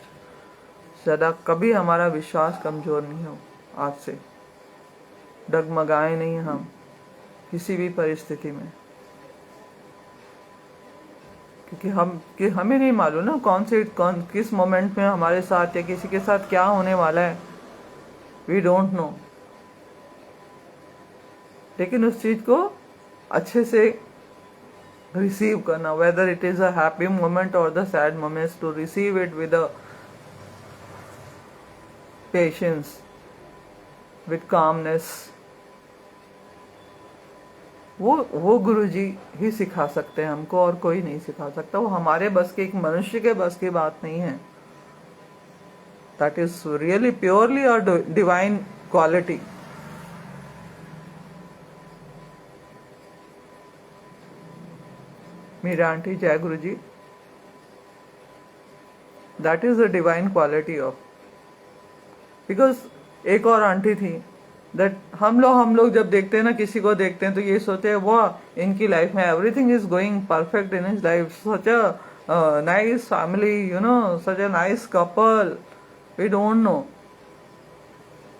सदा कभी हमारा विश्वास कमजोर नहीं हो. आज से डगमगाए नहीं हम किसी भी परिस्थिति में, क्योंकि हमें नहीं मालूम ना किस मोमेंट में हमारे साथ या किसी के साथ क्या होने वाला है. We don't know. लेकिन उस चीज को अच्छे से रिसीव करना, whether it is a happy moment or the sad moments, to receive it with a patience, with calmness. वो गुरुजी ही सिखा सकते हैं हमको, और कोई नहीं सिखा सकता. वो हमारे बस के, एक मनुष्य के बस की बात नहीं है. That is really purely a divine quality. मेरा आंटी, जय Guru ji. That is the divine quality of. Because एक और आंटी थी, दैट हम लोग जब देखते हैं ना, किसी को देखते हैं तो ये सोचते हैं वाह इनकी लाइफ में everything is going perfect in his life, such a nice family, you know, such a nice couple. We don't know.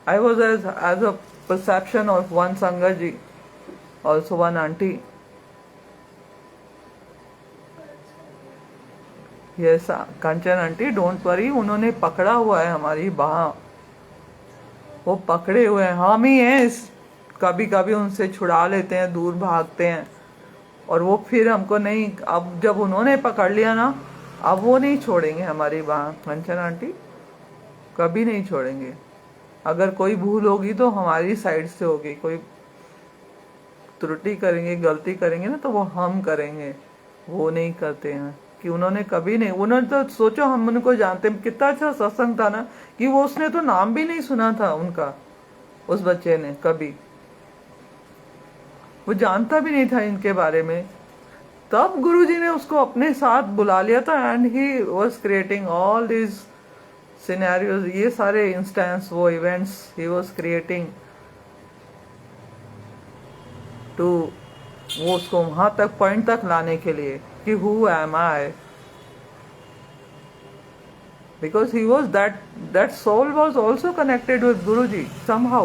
I was as a perception of one sangat ji, also one aunty. Yes Kanchan aunty, don't worry. उन्होंने पकड़ा हुआ है हमारी बाह, वो पकड़े हुए हैं. हम ही हैं, कभी कभी उनसे छुड़ा लेते हैं, दूर भागते हैं, और वो फिर हमको नहीं. अब जब उन्होंने पकड़ लिया ना, अब वो नहीं छोड़ेंगे हमारी बाह. कंचन आंटी कभी नहीं छोड़ेंगे. अगर कोई भूल होगी तो हमारी साइड से होगी, कोई त्रुटि करेंगे, गलती करेंगे ना, तो वो हम करेंगे. वो नहीं करते हैं कि उन्होंने कभी नहीं. उन्होंने तो सोचो, हम उनको जानते हैं, कितना अच्छा सत्संग था ना, कि वो उसने तो नाम भी नहीं सुना था उनका, उस बच्चे ने कभी, वो जानता भी नहीं था इनके बारे में. तब गुरुजी ने उसको अपने साथ बुला लिया था and he was creating all this scenarios, ये सारे इंस्टेंस, वो events he was creating too, वो उसको वहां तक पॉइंट तक लाने के लिए कि who am I, because he was that soul was also connected with Guruji somehow.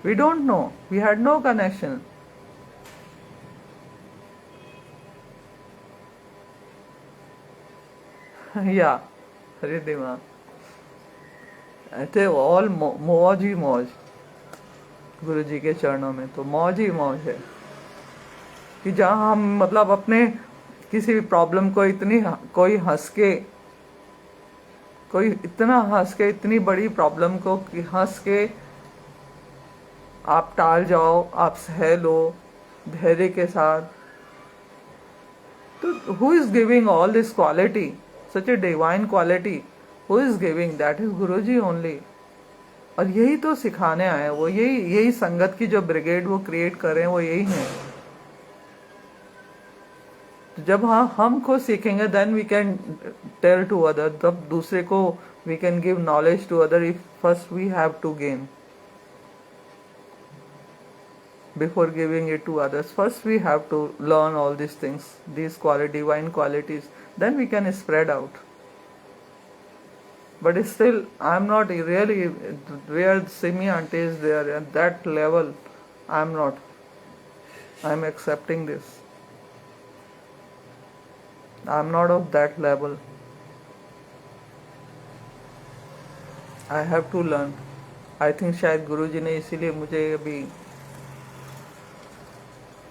We don't know, we had no connection. Yeah, Riddhima, थे ऑल मौज ही मौज गुरुजी के चरणों में, तो मौज ही मौज है कि जहाँ हम मतलब अपने किसी भी प्रॉब्लम को इतनी कोई इतना हंस के इतनी बड़ी प्रॉब्लम को कि हंस के आप टाल जाओ, आप सह लो धैर्य के साथ। तो who is giving all this quality, such a divine quality, who is giving, that is Guruji only. और यही तो सिखाने आए वो, यही संगत की जो ब्रिगेड वो क्रिएट कर रहे हैं वो यही है। जब हम खुद सीखेंगे then we can tell to other, तब दूसरे को we can give knowledge to other. If first we have to gain before giving it to others, first we have to learn all this things, this divine qualities, then we can spread out. But still, I'm not really where Simi auntie is there at that level. I'm not. I'm accepting this. I'm not of that level. I have to learn. I think शायद गुरुजी ने इसीलिए मुझे अभी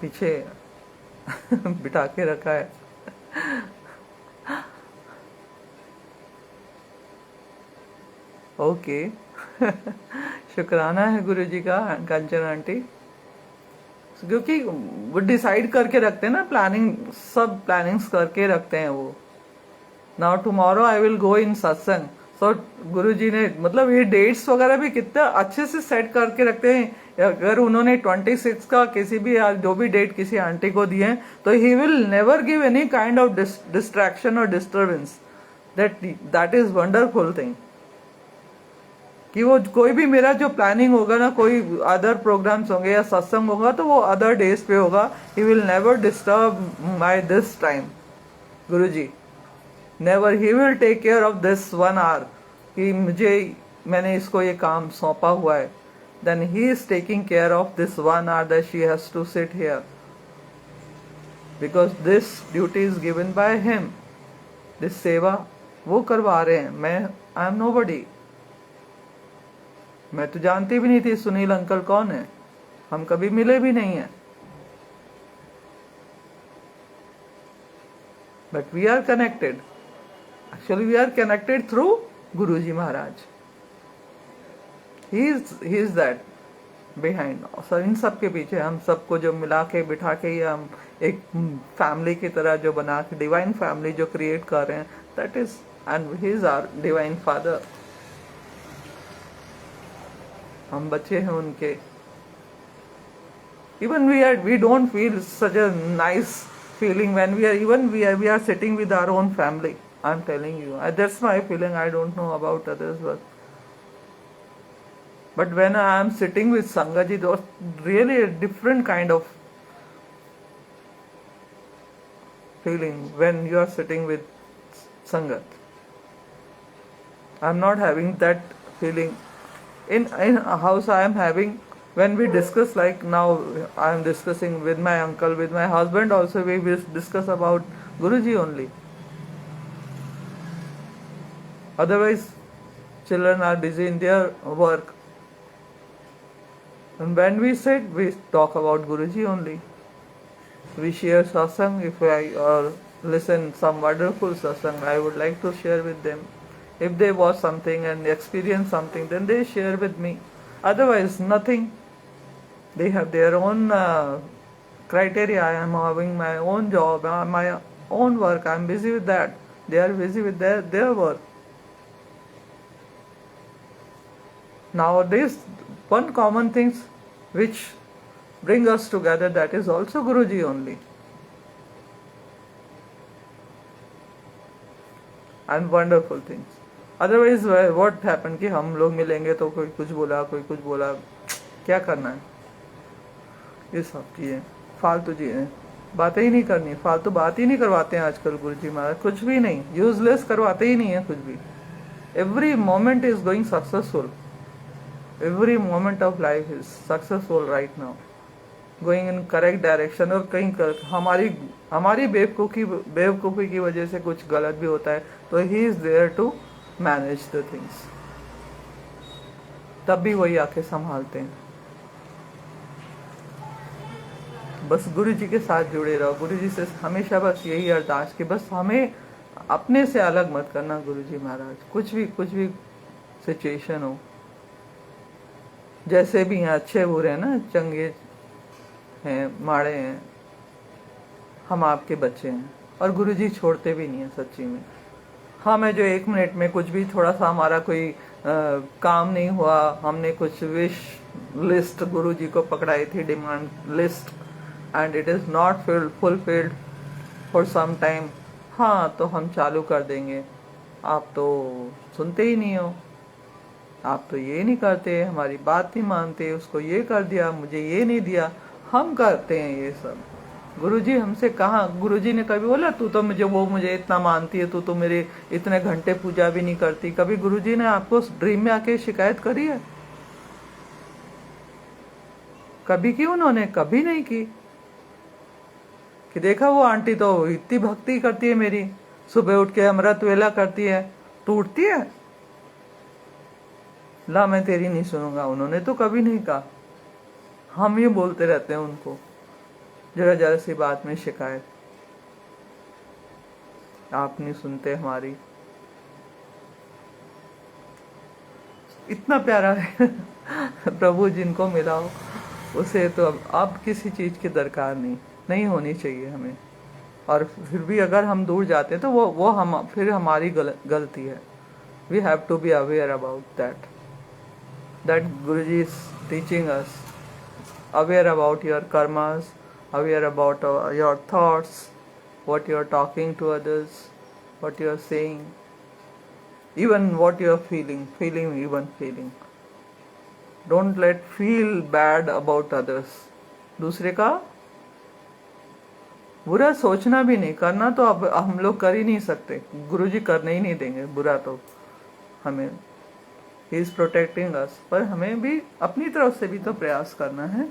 पीछे बिठा के रखा है। ओके शुक्राना है गुरुजी का कंचन आंटी, क्योंकि वो डिसाइड करके रखते हैं ना, सब प्लानिंग्स करके रखते हैं वो। Now tomorrow I will go in satsang, so गुरुजी ने मतलब ये डेट्स वगैरह भी कितना अच्छे से सेट करके रखते हैं। अगर उन्होंने 26 का किसी भी जो भी डेट किसी आंटी को दिए हैं, तो he will never give any kind of distraction और disturbance. That is wonderful thing कि वो कोई भी मेरा जो प्लानिंग होगा ना, कोई अदर प्रोग्राम्स होंगे या सत्संग होगा, तो वो अदर डेज पे होगा। He will never disturb my this time. Guruji never, he will take care of this 1 hour कि मैंने इसको ये काम सौंपा हुआ है, then he is taking care of this 1 hour that she has to sit here, because this duty is given by him. This सेवा वो करवा रहे हैं, मैं आई एम नोबडी। मैं तो जानती भी नहीं थी सुनील अंकल कौन है, हम कभी मिले भी नहीं हैं, but we are connected. Actually we are connected through Guruji Maharaj. He is that behind. Sir इन सब के पीछे हम सबको जो मिला के बिठा के ये हम एक फैमिली की तरह जो बना के डिवाइन फैमिली जो क्रिएट कर रहे हैं, that is, and he is our divine father. हम बच्चे हैं उनके। Even we don't feel such a nice feeling when we are sitting with our own family. I'm telling you, that's my feeling. I don't know about others, but when I am sitting with Sangaji, it was really a different kind of feeling when you are sitting with Sangat. I'm not having that feeling in a house. I am having when we discuss, like now I am discussing with my uncle, with my husband also, we will discuss about Guruji only. Otherwise children are busy in their work, and when we sit we talk about Guruji only. We share satsang. If I listen some wonderful satsang, I would like to share with them. If they watch something and experience something, then they share with me. Otherwise nothing. They have their own criteria. I am having my own job, my own work. I am busy with that. They are busy with their work. Nowadays, one common thing which bring us together, that is also Guruji only. And wonderful things. Otherwise what happen कि हम लोग मिलेंगे तो कोई कुछ बोला, कोई कुछ बोला, क्या करना है? ये सब चीजें फालतू चीजें, बातें ही नहीं करनी, फालतू बात ही नहीं करवाते हैं आजकल गुरुजी महाराज, कुछ भी नहीं, यूजलेस करवाते ही नहीं है कुछ भी। Every moment is going successful, every moment of life is successful right now, going in correct direction. और कहीं हमारी बेवकूफ़ी की वजह से कुछ गलत भी होता है तो he is there to manage the things, तब भी वही आके संभालते हैं। बस गुरु जी के साथ जुड़े रहो, गुरु जी से हमेशा बस यही अरदास कि बस हमें अपने से अलग मत करना गुरु जी महाराज। कुछ भी सिचुएशन हो, जैसे भी हैं, अच्छे बुरे हैं ना, चंगे हैं, माड़े हैं, हम आपके बच्चे हैं और गुरु जी छोड़ते भी नहीं है सच्ची में। हमें जो 1 मिनट में कुछ भी थोड़ा सा हमारा कोई काम नहीं हुआ, हमने कुछ विश लिस्ट गुरु जी को पकड़ाई थी, demand list, and it is not fulfilled for some time, हाँ तो हम चालू कर देंगे, आप तो सुनते ही नहीं हो, आप तो ये नहीं करते, हमारी बात नहीं मानते, उसको ये कर दिया, मुझे ये नहीं दिया, हम करते हैं ये सब। गुरुजी हमसे कहा, गुरुजी ने कभी बोला तू तो मुझे इतना मानती है, तू तो मेरे इतने घंटे पूजा भी नहीं करती? कभी गुरुजी ने आपको ड्रीम में आके शिकायत करी है? कभी की उन्होंने? कभी नहीं की। कि देखा वो आंटी तो इतनी भक्ति करती है मेरी, सुबह उठ के अमृत वेला करती है, टूटती है, ला मैं तेरी नहीं सुनूंगा। उन्होंने तो कभी नहीं कहा। हम ये बोलते रहते हैं उनको जरा सी बात में शिकायत, आप नहीं सुनते हमारी। इतना प्यारा है प्रभु जिनको मिला हो उसे तो अब किसी चीज की दरकार नहीं होनी चाहिए हमें। और फिर भी अगर हम दूर जाते हैं तो वो हम फिर हमारी गलती है। We have to be aware about that Guruji is teaching us, aware about your karmas, aware about your thoughts, what you are talking to others, what you are saying, even what you are feeling. Don't let feel bad about others. दूसरे का बुरा सोचना भी नहीं, करना तो अब हम लोग कर ही नहीं सकते, गुरुजी करने ही नहीं देंगे बुरा तो हमें। He is protecting us, पर हमें भी अपनी तरफ से भी तो प्रयास करना है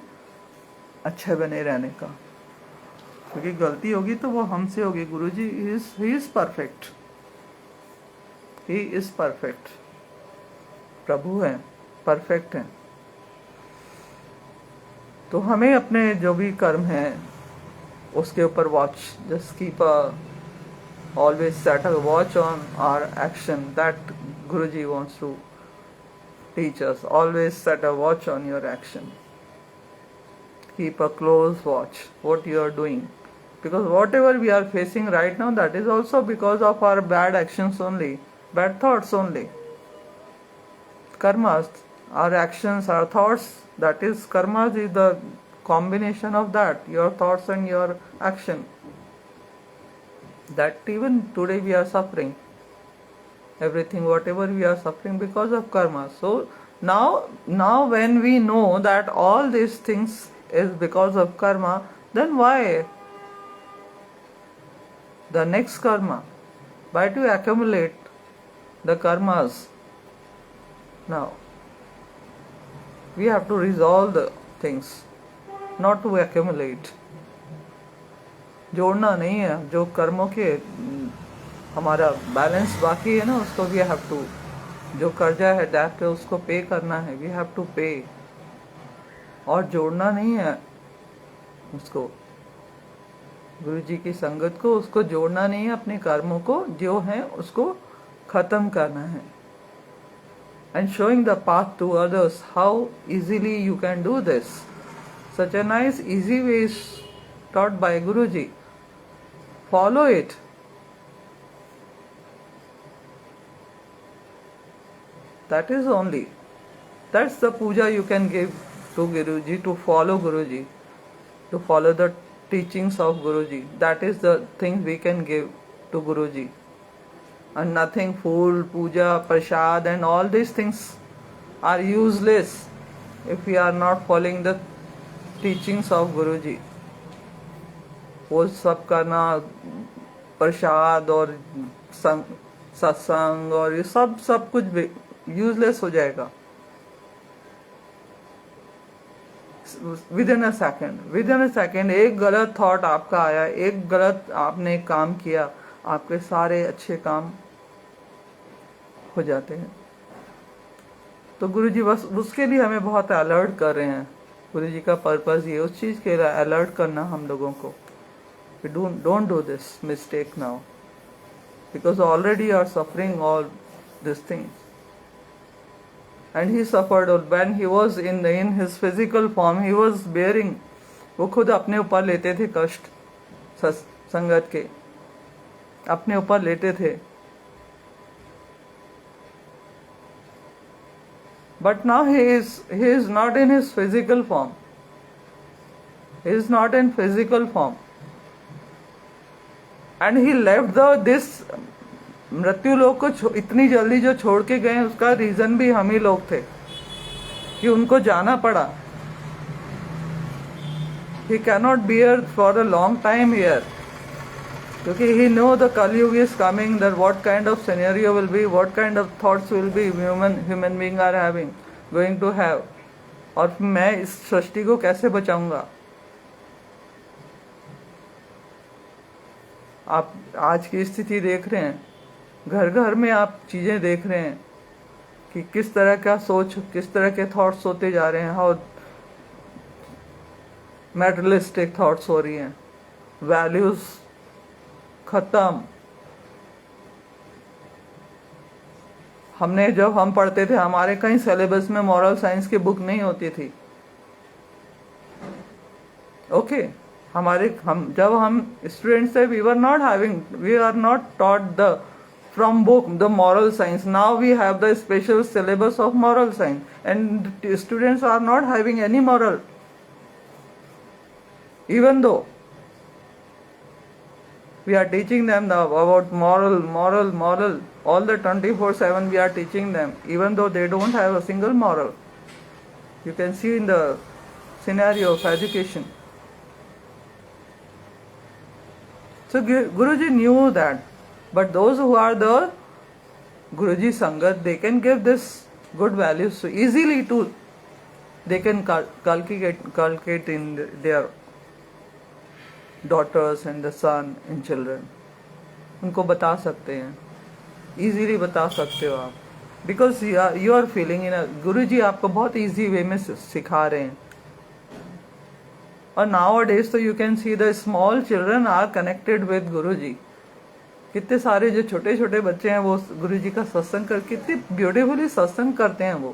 अच्छे बने रहने का, क्योंकि गलती होगी तो वो हमसे होगी। गुरुजी he is perfect, प्रभु हैं, परफेक्ट हैं। तो हमें अपने जो भी कर्म हैं उसके ऊपर watch, just keep always set a watch on our action that Guruji wants to teach us. Always set a watch on your action. Keep a close watch what you are doing, because whatever we are facing right now, that is also because of our bad actions only, bad thoughts only. Karmas, our actions, our thoughts, that is karmas is the combination of that, your thoughts and your action. That even today we are suffering, everything whatever we are suffering because of karma. So now when we know that all these things is because of karma, then why the next karma, why to accumulate the karmas? Now we have to resolve the things, not to accumulate. जोड़ना नहीं है, जो कर्मों के हमारा बैलेंस बाकी है ना, उसको वी हैव टू, जो कर्जा है डेट है उसको पे करना है, वी हैव टू पे, और जोड़ना नहीं है उसको, गुरु जी की संगत को, उसको जोड़ना नहीं है, अपने कर्मों को जो है उसको खत्म करना है। And showing the path to others how easily you can do this, such a nice easy way is taught by Guruji. Follow it. That is only, that's the puja you can give to Guruji, to follow Guruji, to follow the teachings of Guruji. That is the thing we can give to Guruji. and nothing, food, puja, prasad and all these things are useless if we are not following the teachings of Guruji. वो सब करना, प्रसाद और सत्संग और ये सब कुछ यूजलेस हो जाएगा विद इन अ सेकेंड। एक गलत थॉट आपका आया, एक गलत आपने एक काम किया, आपके सारे अच्छे काम हो जाते हैं। तो गुरुजी बस उसके लिए हमें बहुत अलर्ट कर रहे हैं। गुरुजी का पर्पस ये उस चीज के लिए अलर्ट करना हम लोगों को, don't do this mistake now, because already you are suffering all these things. And he suffered when he was in his physical form, he was bearing, वो खुद अपने ऊपर लेते थे कष्ट, संगत के अपने ऊपर लेते थे। But now he is not in his physical form. He is not in physical form. And he left this मृत्यु लोक को इतनी जल्दी जो छोड़ के गए, उसका रीजन भी हम ही लोग थे कि उनको जाना पड़ा। He cannot bear for a long time here, क्योंकि he know the Kali Yuga is coming, that what kind of scenario will be, what kind of thoughts will be human being are going to have, और मैं इस सृष्टि को कैसे बचाऊंगा। आप आज की स्थिति देख रहे हैं, घर घर में आप चीजें देख रहे हैं कि किस तरह का सोच, किस तरह के थॉट्स होते जा रहे हैं, हाउ मैटेरियलिस्टिक थॉट्स हो रही हैं, वैल्यूज खत्म। जब हम पढ़ते थे, हमारे कहीं सिलेबस में मॉरल साइंस की बुक नहीं होती थी। ओके, जब हम स्टूडेंट्स थे, we are not taught from book the moral science. Now we have the special syllabus of moral science, and students are not having any moral, even though we are teaching them about moral all the 24/7 we are teaching them, even though they don't have a single moral. You can see in the scenario of education. So Guruji knew that. But those who are the Guruji Sangat, they can give this good values so easily to, they can cultivate in their daughters and the son and children. उनको बता सकते हैं, easily बता सकते हो आप, because you are feeling in a, Guruji आपको बहुत easy way में सिखा रहे हैं। और nowadays so you can see the small children are connected with Guruji. कितने सारे जो छोटे छोटे बच्चे हैं, वो गुरुजी का सत्संग कर कितनी ब्यूटीफुली सत्संग करते हैं वो।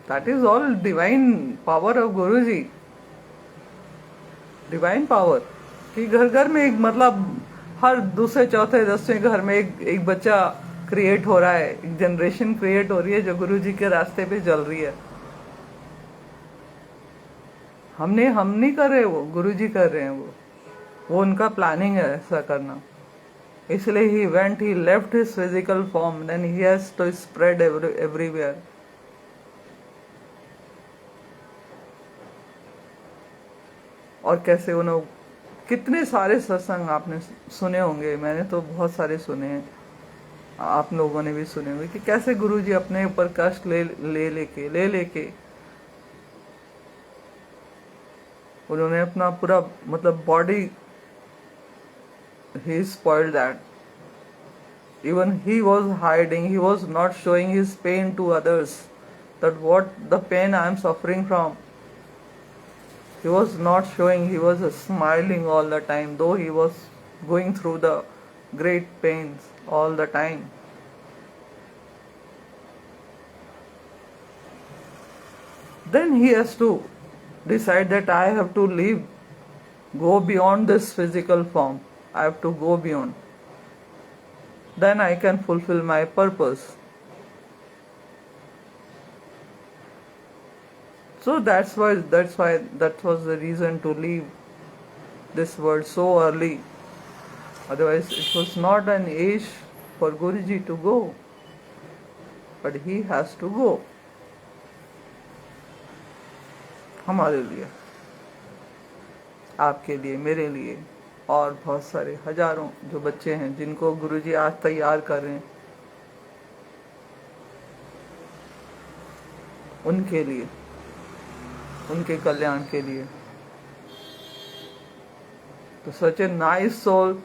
That is all divine power of Guruji, divine power. कि घर घर में एक, मतलब हर दूसरे चौथे 10वें घर में एक बच्चा क्रिएट हो रहा है, एक जनरेशन क्रिएट हो रही है जो गुरुजी के रास्ते पे चल रही है। हम नहीं कर रहे, वो गुरुजी कर रहे हैं। वो उनका प्लानिंग है ऐसा करना। इसलिए he left his physical form, then he has to spread everywhere. और कैसे उन्होंने, कितने सारे सत्संग आपने सुने होंगे, मैंने तो बहुत सारे सुने हैं, आप लोगों ने भी सुने होंगे कि कैसे गुरुजी अपने ऊपर कष्ट ले लेके उन्होंने अपना पूरा, मतलब body, he spoiled that. Even he was hiding, he was not showing his pain to others, that what the pain I am suffering from. He was not showing, he was smiling all the time, though he was going through the great pains all the time. Then he has to decide that I have to leave, go beyond this physical form. I have to go beyond. Then I can fulfill my purpose. So that was the reason to leave this world so early. Otherwise, it was not an age for Guruji to go. But he has to go. हमारे लिए, आपके लिए, मेरे लिए और बहुत सारे हजारों जो बच्चे हैं जिनको गुरुजी आज तैयार कर रहे हैं, उनके लिए, उनके कल्याण के लिए. तो such a nice soul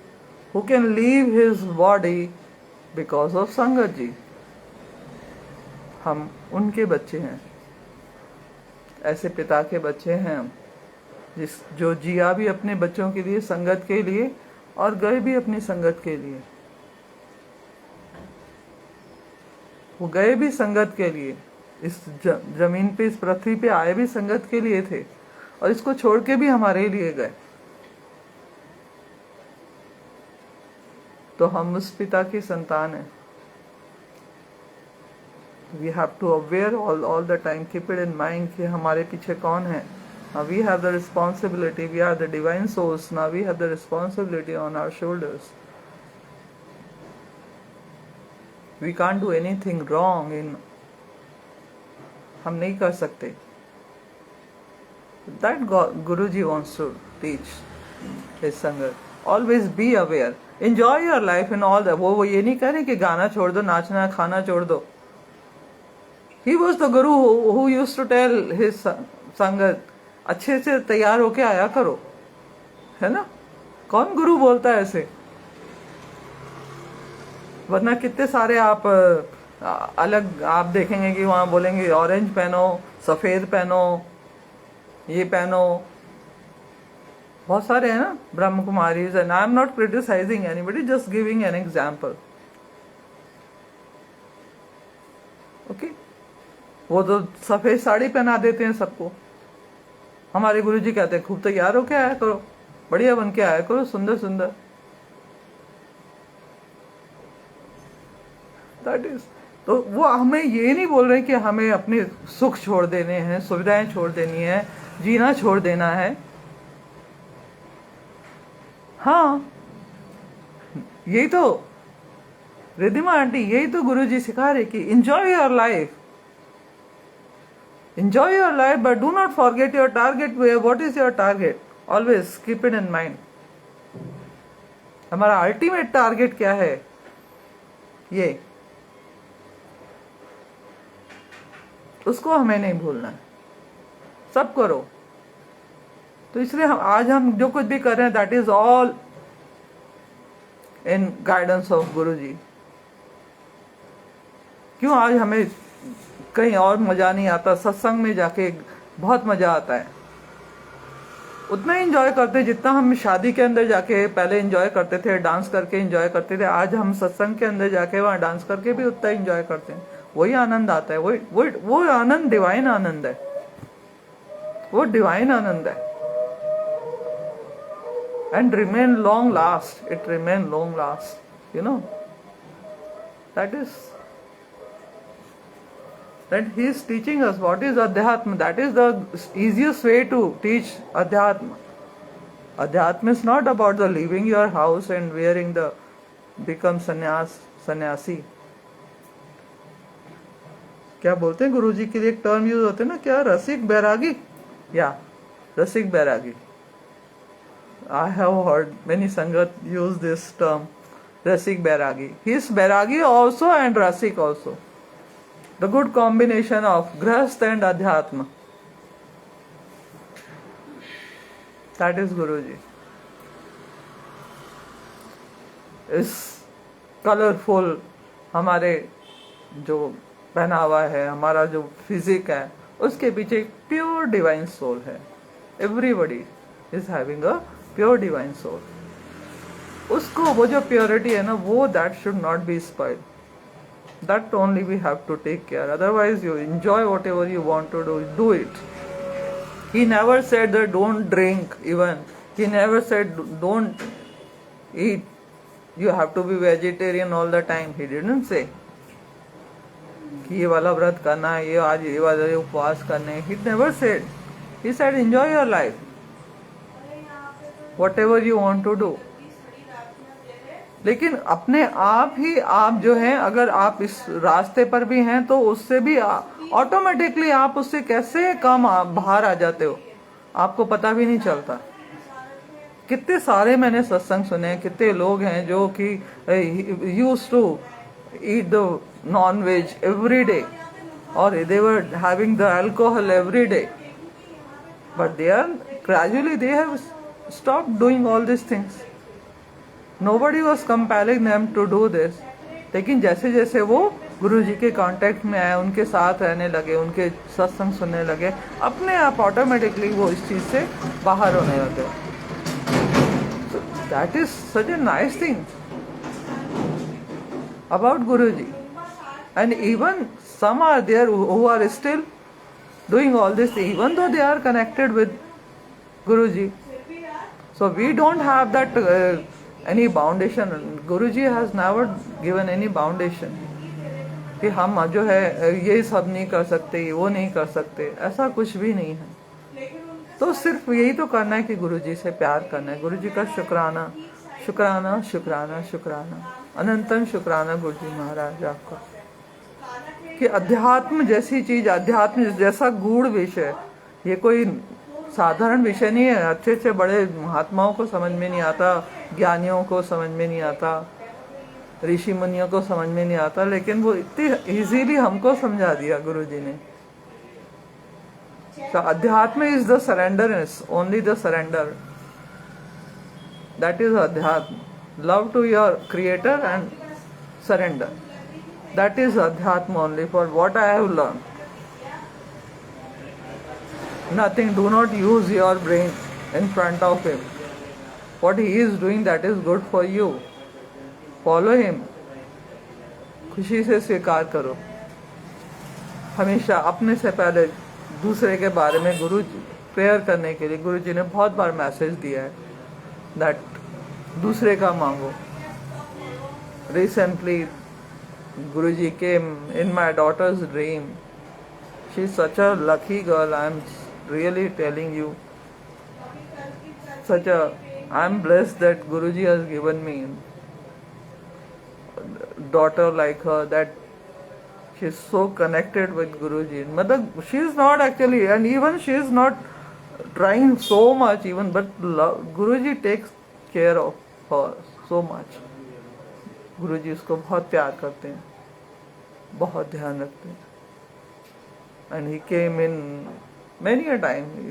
who can leave his body because of संगत जी. हम उनके बच्चे हैं, ऐसे पिता के बच्चे हैं हम, जो जिया भी अपने बच्चों के लिए, संगत के लिए, और गए भी अपनी संगत के लिए. वो गए भी संगत के लिए, इस जमीन पे, इस पृथ्वी पे आए भी संगत के लिए थे, और इसको छोड़ के भी हमारे लिए गए. तो हम उस पिता की संतान हैं. We have to aware all the time, keep it in mind कि हमारे पीछे कौन है. Now we have the responsibility, we are the divine souls, now we have the responsibility on our shoulders. We can't do anything wrong in, हम नहीं कर सकते. That Guruji wants to teach his Sangat. Always be aware, enjoy your life in all that. वो ये नहीं कह रहे कि गाना छोड़ दो, नाचना खाना छोड़ दो. He was the Guru who used to tell his Sangat, अच्छे से तैयार होके आया करो, है ना. कौन गुरु बोलता है ऐसे? वरना कितने सारे आप अलग आप देखेंगे कि वहां बोलेंगे ऑरेंज पहनो, सफेद पहनो, ये पहनो. बहुत सारे हैं ना Brahma Kumaris. And I am not criticising anybody, just giving an example. Okay, वो तो सफेद साड़ी पहना देते हैं सबको. हमारे गुरुजी कहते हैं खूब तैयार होके आया करो, बढ़िया बन के आया करो, सुंदर सुंदर. That is. तो वो हमें ये नहीं बोल रहे कि हमें अपने सुख छोड़ देने हैं, सुविधाएं छोड़ देनी है, जीना छोड़ देना है. हाँ, यही तो रिद्धिमा आंटी, यही तो गुरुजी सिखा रहे कि enjoy your life. Enjoy your life, but do not forget your target. What is your target? Always keep it in mind. हमारा अल्टीमेट टारगेट क्या है? ये, उसको हमें नहीं भूलना है. सब करो. तो इसलिए आज हम जो कुछ भी कर रहे हैं, that is all in guidance of Guruji. क्यों आज हमें कहीं और मजा नहीं आता? सत्संग में जाके बहुत मजा आता है. उतना ही एंजॉय करते जितना हम शादी के अंदर जाके पहले एंजॉय करते थे, डांस करके एंजॉय करते थे. आज हम सत्संग के अंदर जाके वहां डांस करके भी उतना एंजॉय करते हैं. वही आनंद आता है. वो आनंद डिवाइन आनंद है. वो डिवाइन आनंद है. And remain long last. It remain long last, you know. That is that he is teaching us what is Adhyatma. That is the easiest way to teach Adhyatma. Adhyatma is not about the leaving your house and wearing the become sannyasi. क्या बोलते हैं गुरुजी के लिए एक टर्म यूज होते हैं ना, क्या? रसिक बैरागी. या रसिक बैरागी. I have heard many sangat use this term, Rasik Bairagi. He is Bairagi also and Rasik also. The good combination of Grahastha and Adhyatma. That is Guruji. इस कलरफुल हमारे जो पहनावा है, हमारा जो फिजिक है, उसके पीछे एक प्योर डिवाइन सोल है. Everybody is having a pure divine soul. उसको वो जो प्योरिटी है ना, वो that should not be spoiled. That only we have to take care. Otherwise, you enjoy whatever you want to do it. He never said that don't drink even. He never said don't eat. You have to be vegetarian all the time. He didn't say कि ये वाला व्रत करना है, ये आज ये वाला उपवास करने. He never said. He said enjoy your life. Whatever you want to do. लेकिन अपने आप ही आप जो है, अगर आप इस रास्ते पर भी हैं तो उससे भी ऑटोमेटिकली आप उससे कैसे कम बाहर आ जाते हो, आपको पता भी नहीं चलता। कितने सारे मैंने सत्संग सुने, कितने लोग हैं जो कि used to eat the non veg every day और they were having the alcohol every day, but they are gradually they have stopped doing all these things. Nobody was compelling them to do this. लेकिन जैसे जैसे वो गुरु जी के कांटेक्ट में आए, उनके साथ रहने लगे, उनके सत्संग सुनने लगे, अपने आप ऑटोमेटिकली वो इस चीज से बाहर होने लगे। That is such a nice thing about Guruji. And even some are there who are still doing all this, even though they are connected with Guruji. So we don't have that any foundation. Guruji has never given any foundation कि हम जो है ये सब नहीं कर सकते, वो नहीं कर सकते, ऐसा कुछ भी नहीं है। तो सिर्फ यही तो करना है कि गुरुजी से प्यार करना है, गुरुजी का शुक्राना शुक्राना शुक्राना शुक्राना, अनंतन शुक्राना गुरुजी महाराज आपका। कि अध्यात्म जैसी चीज, अध्यात्म जैसा गूढ़ विषय, ये कोई साधारण विषय नहीं है। अच्छे अच्छे बड़े महात्माओं को समझ में नहीं आता, ज्ञानियों को समझ में नहीं आता, ऋषि मुनियों को समझ में नहीं आता, लेकिन वो इतनी इजीली हमको समझा दिया गुरुजी ने। So Adhyatma is the surrenderness, only the surrender. That is Adhyatma. Love to your creator and surrender. That is Adhyatma only for what I have learned. Nothing, do not use your brain in front of him. What he is doing, that is good for you. Follow him. खुशी से स्वीकार करो। हमेशा अपने से पहले दूसरे के बारे में गुरु प्रेयर करने के लिए गुरु जी ने बहुत बार मैसेज दिया है दैट दूसरे का मांगो। Recently Guru ji came in my daughter's dream. She is such a lucky girl, I am really telling you, such a I am blessed that Guru ji has given me daughter like her, that she is so connected with Guruji. Matlab, she is not actually, and even she is not trying so much even, but Guruji takes care of her so much. Guruji उसको बहुत प्यार करते हैं, बहुत ध्यान रखते हैं. And he came in many a time, he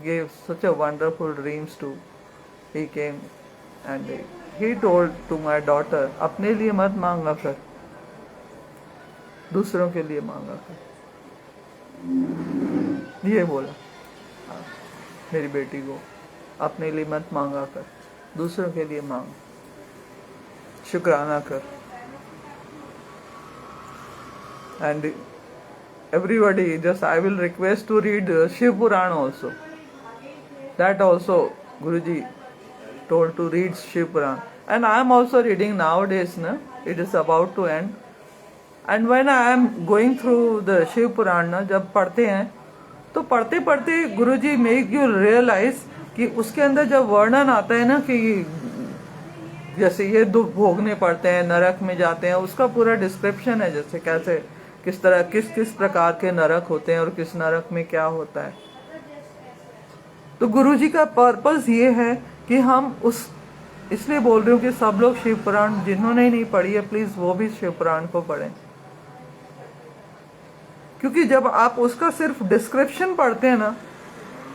gave such a wonderful dreams too. He came and he told to my daughter, अपने लिए मत मांगा कर, दूसरों के लिए मांगा कर. ये बोला मेरी बेटी को, अपने लिए मत मांगा कर, दूसरों के लिए मांग, शुक्राना कर. And everybody, just I will request to read Shiv Puran also. That also Guruji told to read Shiv Puran. And I am also reading nowadays, na? It is about to end. And when I am going through the Shiv Puran, na, जब पढ़ते हैं तो पढ़ते पढ़ते गुरुजी make you realize कि उसके अंदर जब वर्णन आता है ना कि जैसे ये दुख भोगने पड़ते हैं, नरक में जाते हैं, उसका पूरा डिस्क्रिप्शन है, जैसे कैसे किस तरह किस प्रकार के नरक होते हैं और किस नरक में क्या होता है. तो गुरुजी का पर्पस ये है कि हम उस, इसलिए बोल रही हूँ कि सब लोग शिव पुराण जिन्होंने नहीं पढ़ी है प्लीज वो भी शिव पुराण को पढ़ें. क्योंकि जब आप उसका सिर्फ डिस्क्रिप्शन पढ़ते हैं ना,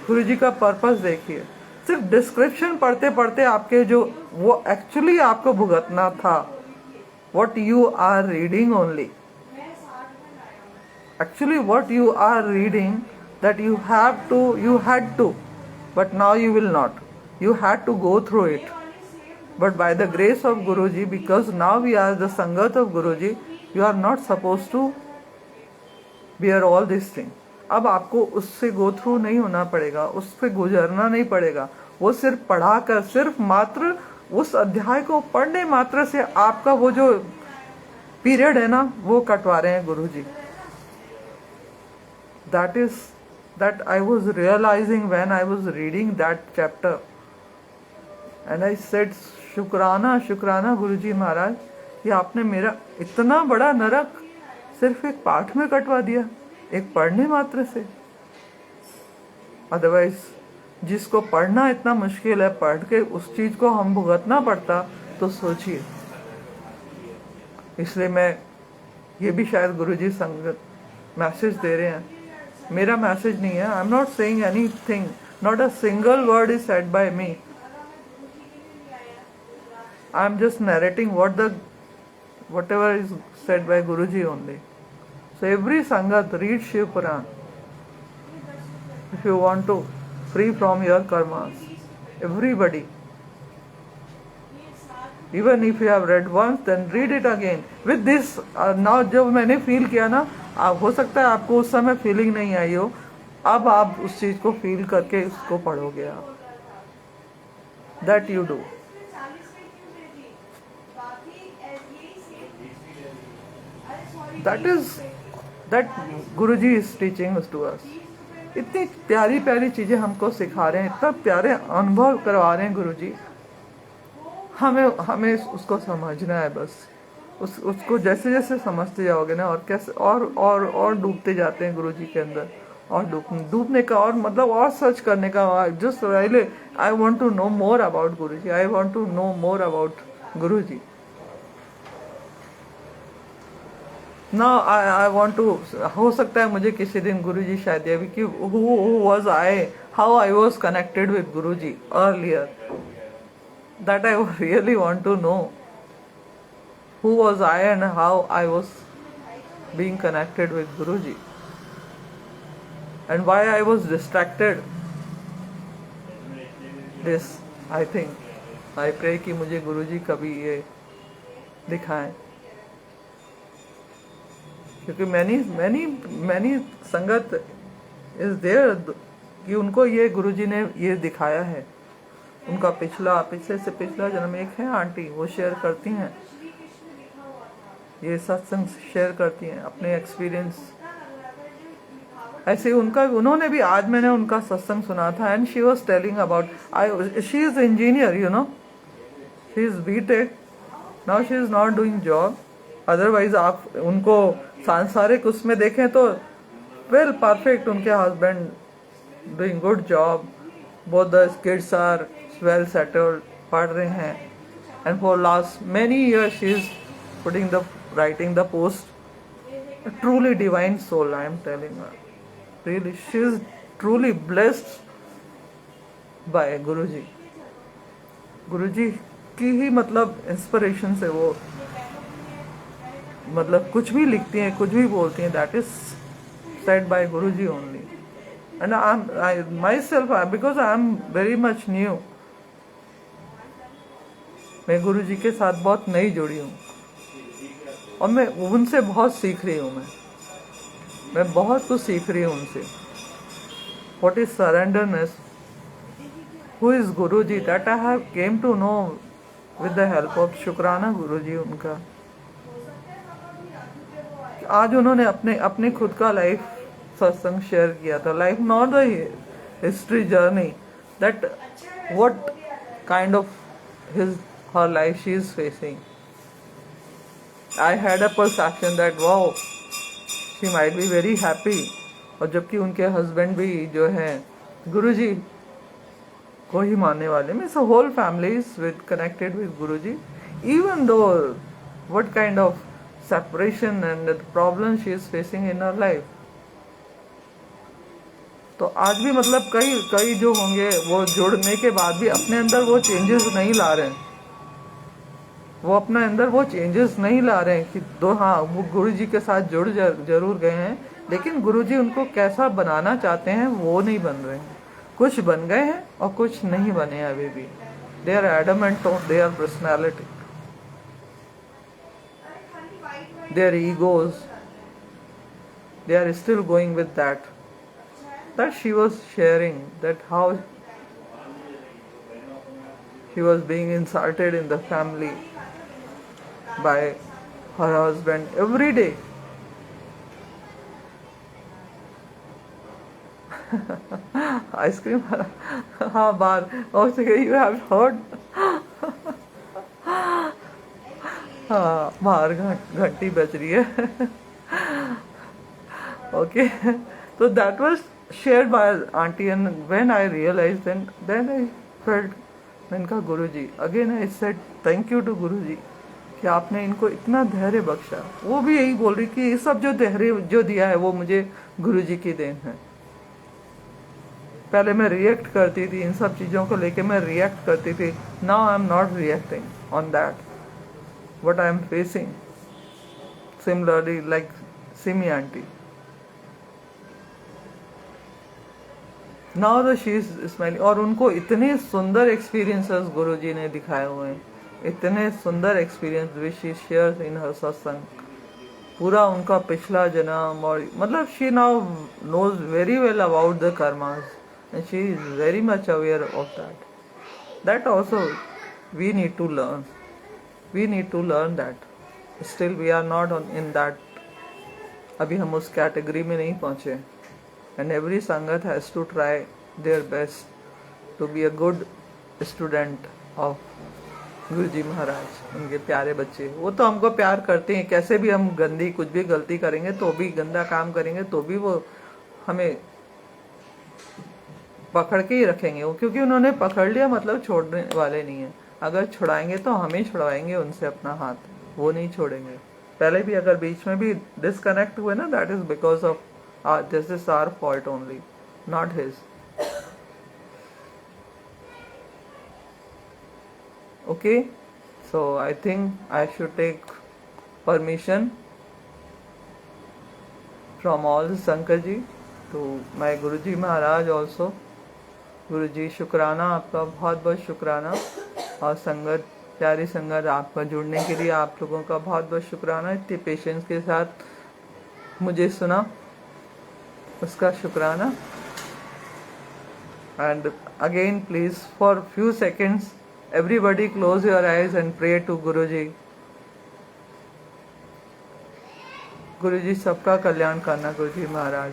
गुरुजी का पर्पस देखिए, सिर्फ डिस्क्रिप्शन पढ़ते पढ़ते आपके जो वो एक्चुअली आपको भुगतना था, what you are reading only, actually what you are reading, that you had to, but now you will not, you had to go through it, but by the grace of Guruji, because now we are the Sangat of Guruji, you are not supposed to bear all these things. अब आपको उससे गो थ्रू नहीं होना पड़ेगा, उससे गुजरना नहीं पड़ेगा. वो सिर्फ पढ़ा कर, सिर्फ मात्र उस अध्याय को पढ़ने मात्र से आपका वो जो पीरियड है ना वो कटवा रहे हैं गुरुजी. That I was realizing when I was reading that chapter, and I said, शुक्राना शुक्राना गुरुजी महाराज, ये आपने मेरा इतना बड़ा नरक सिर्फ एक पाठ में कटवा दिया, एक पढ़ने मात्र से। अदरवाइज जिसको पढ़ना इतना मुश्किल है, पढ़ के उस चीज को हम भुगतना पड़ता, तो सोचिए। इसलिए मैं ये भी शायद गुरुजी संगत मैसेज दे रहे हैं, मेरा मैसेज नहीं है। आई am not saying anything, not a single word is said bye me. I am just narrating whatever is said by Guruji only. So every Sangat, read Shiv Puran if you want to free from your karmas. Everybody. Even if you have read once, then read it again. With this, now जब मैंने फील किया ना, हो सकता है आपको उस समय फीलिंग नहीं आई हो, अब आप उस चीज को फील करके उसको पढ़ोगे आप। That you do. That Guruji is teaching us to us. इतनी प्यारी प्यारी चीजें हमको सिखा रहे हैं, इतना प्यारे अनुभव करवा रहे हैं गुरुजी। हमें उसको समझना है बस। उसको जैसे जैसे समझते जाओगे ना, और कैसे और डूबते जाते हैं गुरुजी के अंदर, और डूबने का, और मतलब और सर्च करने का। Just really I want to know more about Guruji, I want to know more about Guruji. ना आई वांट टू, हो सकता है मुझे किसी दिन गुरुजी शायद ये भी कि who was I, how I was connected with Guruji earlier, that I really want to know who was I and how I was being connected with Guruji, and why I was distracted. This I think, I pray कि मुझे गुरुजी कभी ये दिखाएं, क्योंकि many संगत is there कि उनको ये गुरुजी ने ये दिखाया है। उनका पिछले से पिछला जन्म एक है आंटी, वो शेयर करती हैं, ये सत्संग शेयर करती हैं अपने एक्सपीरियंस। ऐसे उन्होंने भी, आज मैंने उनका सत्संग सुना था, and she was telling about, she is engineer, you know, she is B tech, now she is not doing job. Otherwise आप उनको सांसारिक उसमें देखें तो वेल परफेक्ट, उनके husband doing good job, both the kids are well settled, पढ़ रहे हैं, and for last many years she is writing the post. A truly divine soul, I am telling her. Really, she is truly blessed by Guruji. Guruji की ही मतलब इंस्पिरेशन से वो मतलब कुछ भी लिखती हैं, कुछ भी बोलती हैं, that is said by Guruji only. And I myself, because I am very much new, मैं गुरुजी के साथ बहुत नई जुड़ी हूँ, और मैं उनसे बहुत सीख रही हूँ। मैं बहुत कुछ सीख रही हूँ उनसे। What is surrenderness? Who is Guruji? That I have came to know with the help of शुक्राना गुरुजी उनका। आज उन्होंने अपने खुद का लाइफ सत्संग शेयर किया था, life not the history journey, that what kind of her life she is facing. I had a perception that wow, she might be very happy, और जबकि उनके हस्बैंड भी जो है गुरुजी को ही मानने वाले, means whole family is with connected with Guruji, even though what kind of separation and the problem she is facing in her life. तो आज भी मतलब कई जो होंगे वो जुड़ने के बाद भी अपने अंदर वो चेंजेस नहीं ला रहे हैं, वो अपने अंदर वो चेंजेस नहीं ला रहे हैं कि हाँ वो गुरुजी के साथ जुड़ जरूर गए हैं, लेकिन गुरुजी उनको कैसा बनाना चाहते हैं वो नहीं बन रहे हैं। कुछ बन गए हैं और कुछ नहीं बने हैं अभी भी। They are adamant of their personality, their egos, they are still going with that she was sharing, that how she was being insulted in the family by her husband every day. Ice cream हाँ बार, और you have heard हाँ, बाहर घंटी बज रही है। Okay, so that was shared by auntie, and when I realized, then I felt, मैंने कहा Guruji, again I said thank you to Guruji कि आपने इनको इतना धैर्य बख्शा। वो भी यही बोल रही कि ये सब जो धैर्य जो दिया है वो मुझे गुरुजी की देन है। पहले मैं रिएक्ट करती थी, इन सब चीज़ों को लेके मैं रिएक्ट करती थी। Now I am not reacting on that what I am facing, similarly like Simi aunty. Now the she is smiling, और उनको इतने सुंदर एक्सपीरियंसेस गुरुजी ने दिखाए हुए हैं, इतने सुंदर experience which she shares in her satsang. पूरा उनका पिछला जन्म, और मतलब she now knows very well about the karmas, and she is very much aware of that also we need to learn that, still we are not in that, अभी हम उस कैटेगरी में नहीं पहुंचे। and every sangat has to try their best to be a good student of गुरुजी महाराज, उनके प्यारे बच्चे। वो तो हमको प्यार करते हैं, कैसे भी हम गंदी कुछ भी गलती करेंगे तो भी, गंदा काम करेंगे तो भी वो हमें पकड़ के ही रखेंगे, वो क्योंकि उन्होंने पकड़ लिया मतलब छोड़ने वाले नहीं है। अगर छुड़ाएंगे तो हम ही छुड़वाएंगे उनसे अपना हाथ, वो नहीं छोड़ेंगे। पहले भी अगर बीच में भी डिसकनेक्ट हुए ना, that is because of this is our fault only, not his. Okay, so I think I should take permission from all Shankar ji to my Guruji Maharaj also. Guruji शुक्राना, आपका बहुत बहुत शुक्राना, और संगत, प्यारी संगत, आपका जुड़ने के लिए आप लोगों का बहुत बहुत शुक्राना। इतनी पेशेंस के साथ मुझे सुना, उसका शुक्राना। And again please for few seconds everybody close your eyes and pray to Guruji. Guruji सबका कल्याण करना गुरुजी महाराज,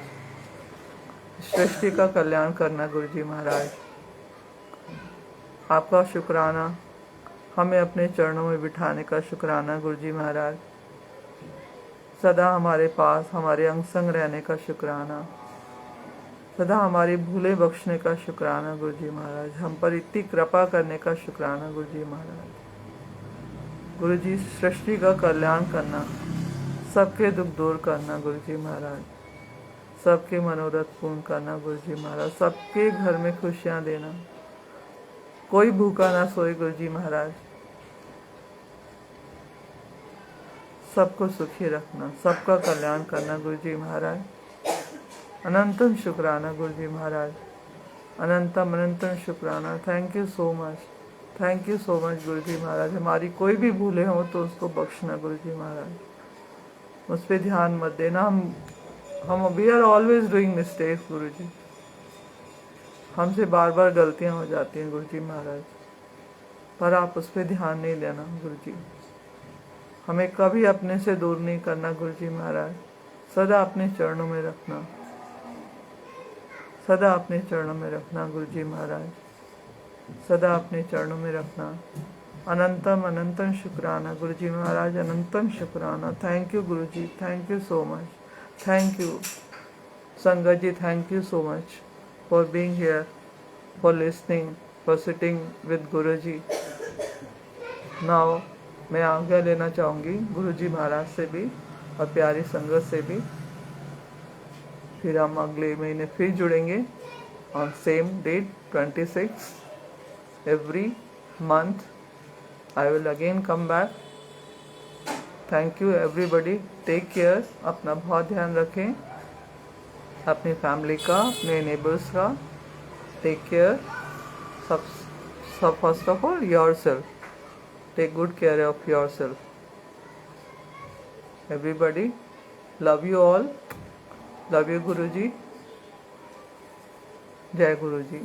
सृष्टि का कल्याण करना गुरुजी महाराज। आपका शुक्राना, हमें अपने चरणों में बिठाने का शुक्राना गुरुजी महाराज। सदा हमारे पास, हमारे अंग संग रहने का शुक्राना, सदा हमारी भूले बख्शने का शुक्राना गुरुजी महाराज। हम पर इतनी कृपा करने का शुक्राना गुरुजी महाराज। गुरुजी सृष्टि का कल्याण करना, सबके दुख दूर करना गुरुजी महाराज, सबके मनोरथ पूर्ण करना गुरुजी महाराज, सबके घर में खुशियां देना, कोई भूखा ना सोए गुरुजी महाराज, सबको सुखी रखना, सबका कल्याण करना गुरुजी महाराज। अनंतम शुक्राना गुरुजी महाराज, अनंतम अनंतम शुक्राना। Thank you so much, thank you so much Guruji Maharaj. हमारी कोई भी भूले हो तो उसको बख्शना गुरुजी महाराज, उस पर ध्यान मत देना। हम we are always doing mistakes Guruji, हमसे बार बार गलतियां हो जाती हैं गुरुजी महाराज, पर आप उस पर ध्यान नहीं देना गुरुजी। हमें कभी अपने से दूर नहीं करना गुरुजी महाराज, सदा अपने चरणों में रखना, सदा अपने चरणों में रखना गुरुजी महाराज, सदा अपने चरणों में रखना। अनंतम अनंतम शुक्राना गुरुजी महाराज, अनंतम शुक्राना। Thank you Guruji, thank you so much, thank you sangat ji, thank you so much for being here, for listening, for sitting with Guruji. Now मैं आज्ञा लेना चाहूँगी गुरुजी महाराज से भी और प्यारी संगत से भी। फिर हम अगले महीने फिर जुड़ेंगे on same date 26 every month. I will again come back. Thank you everybody, take care, अपना बहुत ध्यान रखें, अपनी फैमिली का, अपने नेबर्स का, टेक केयर। सब first of all yourself, take good care of yourself. Everybody, love you all, love you Guruji, जय गुरुजी।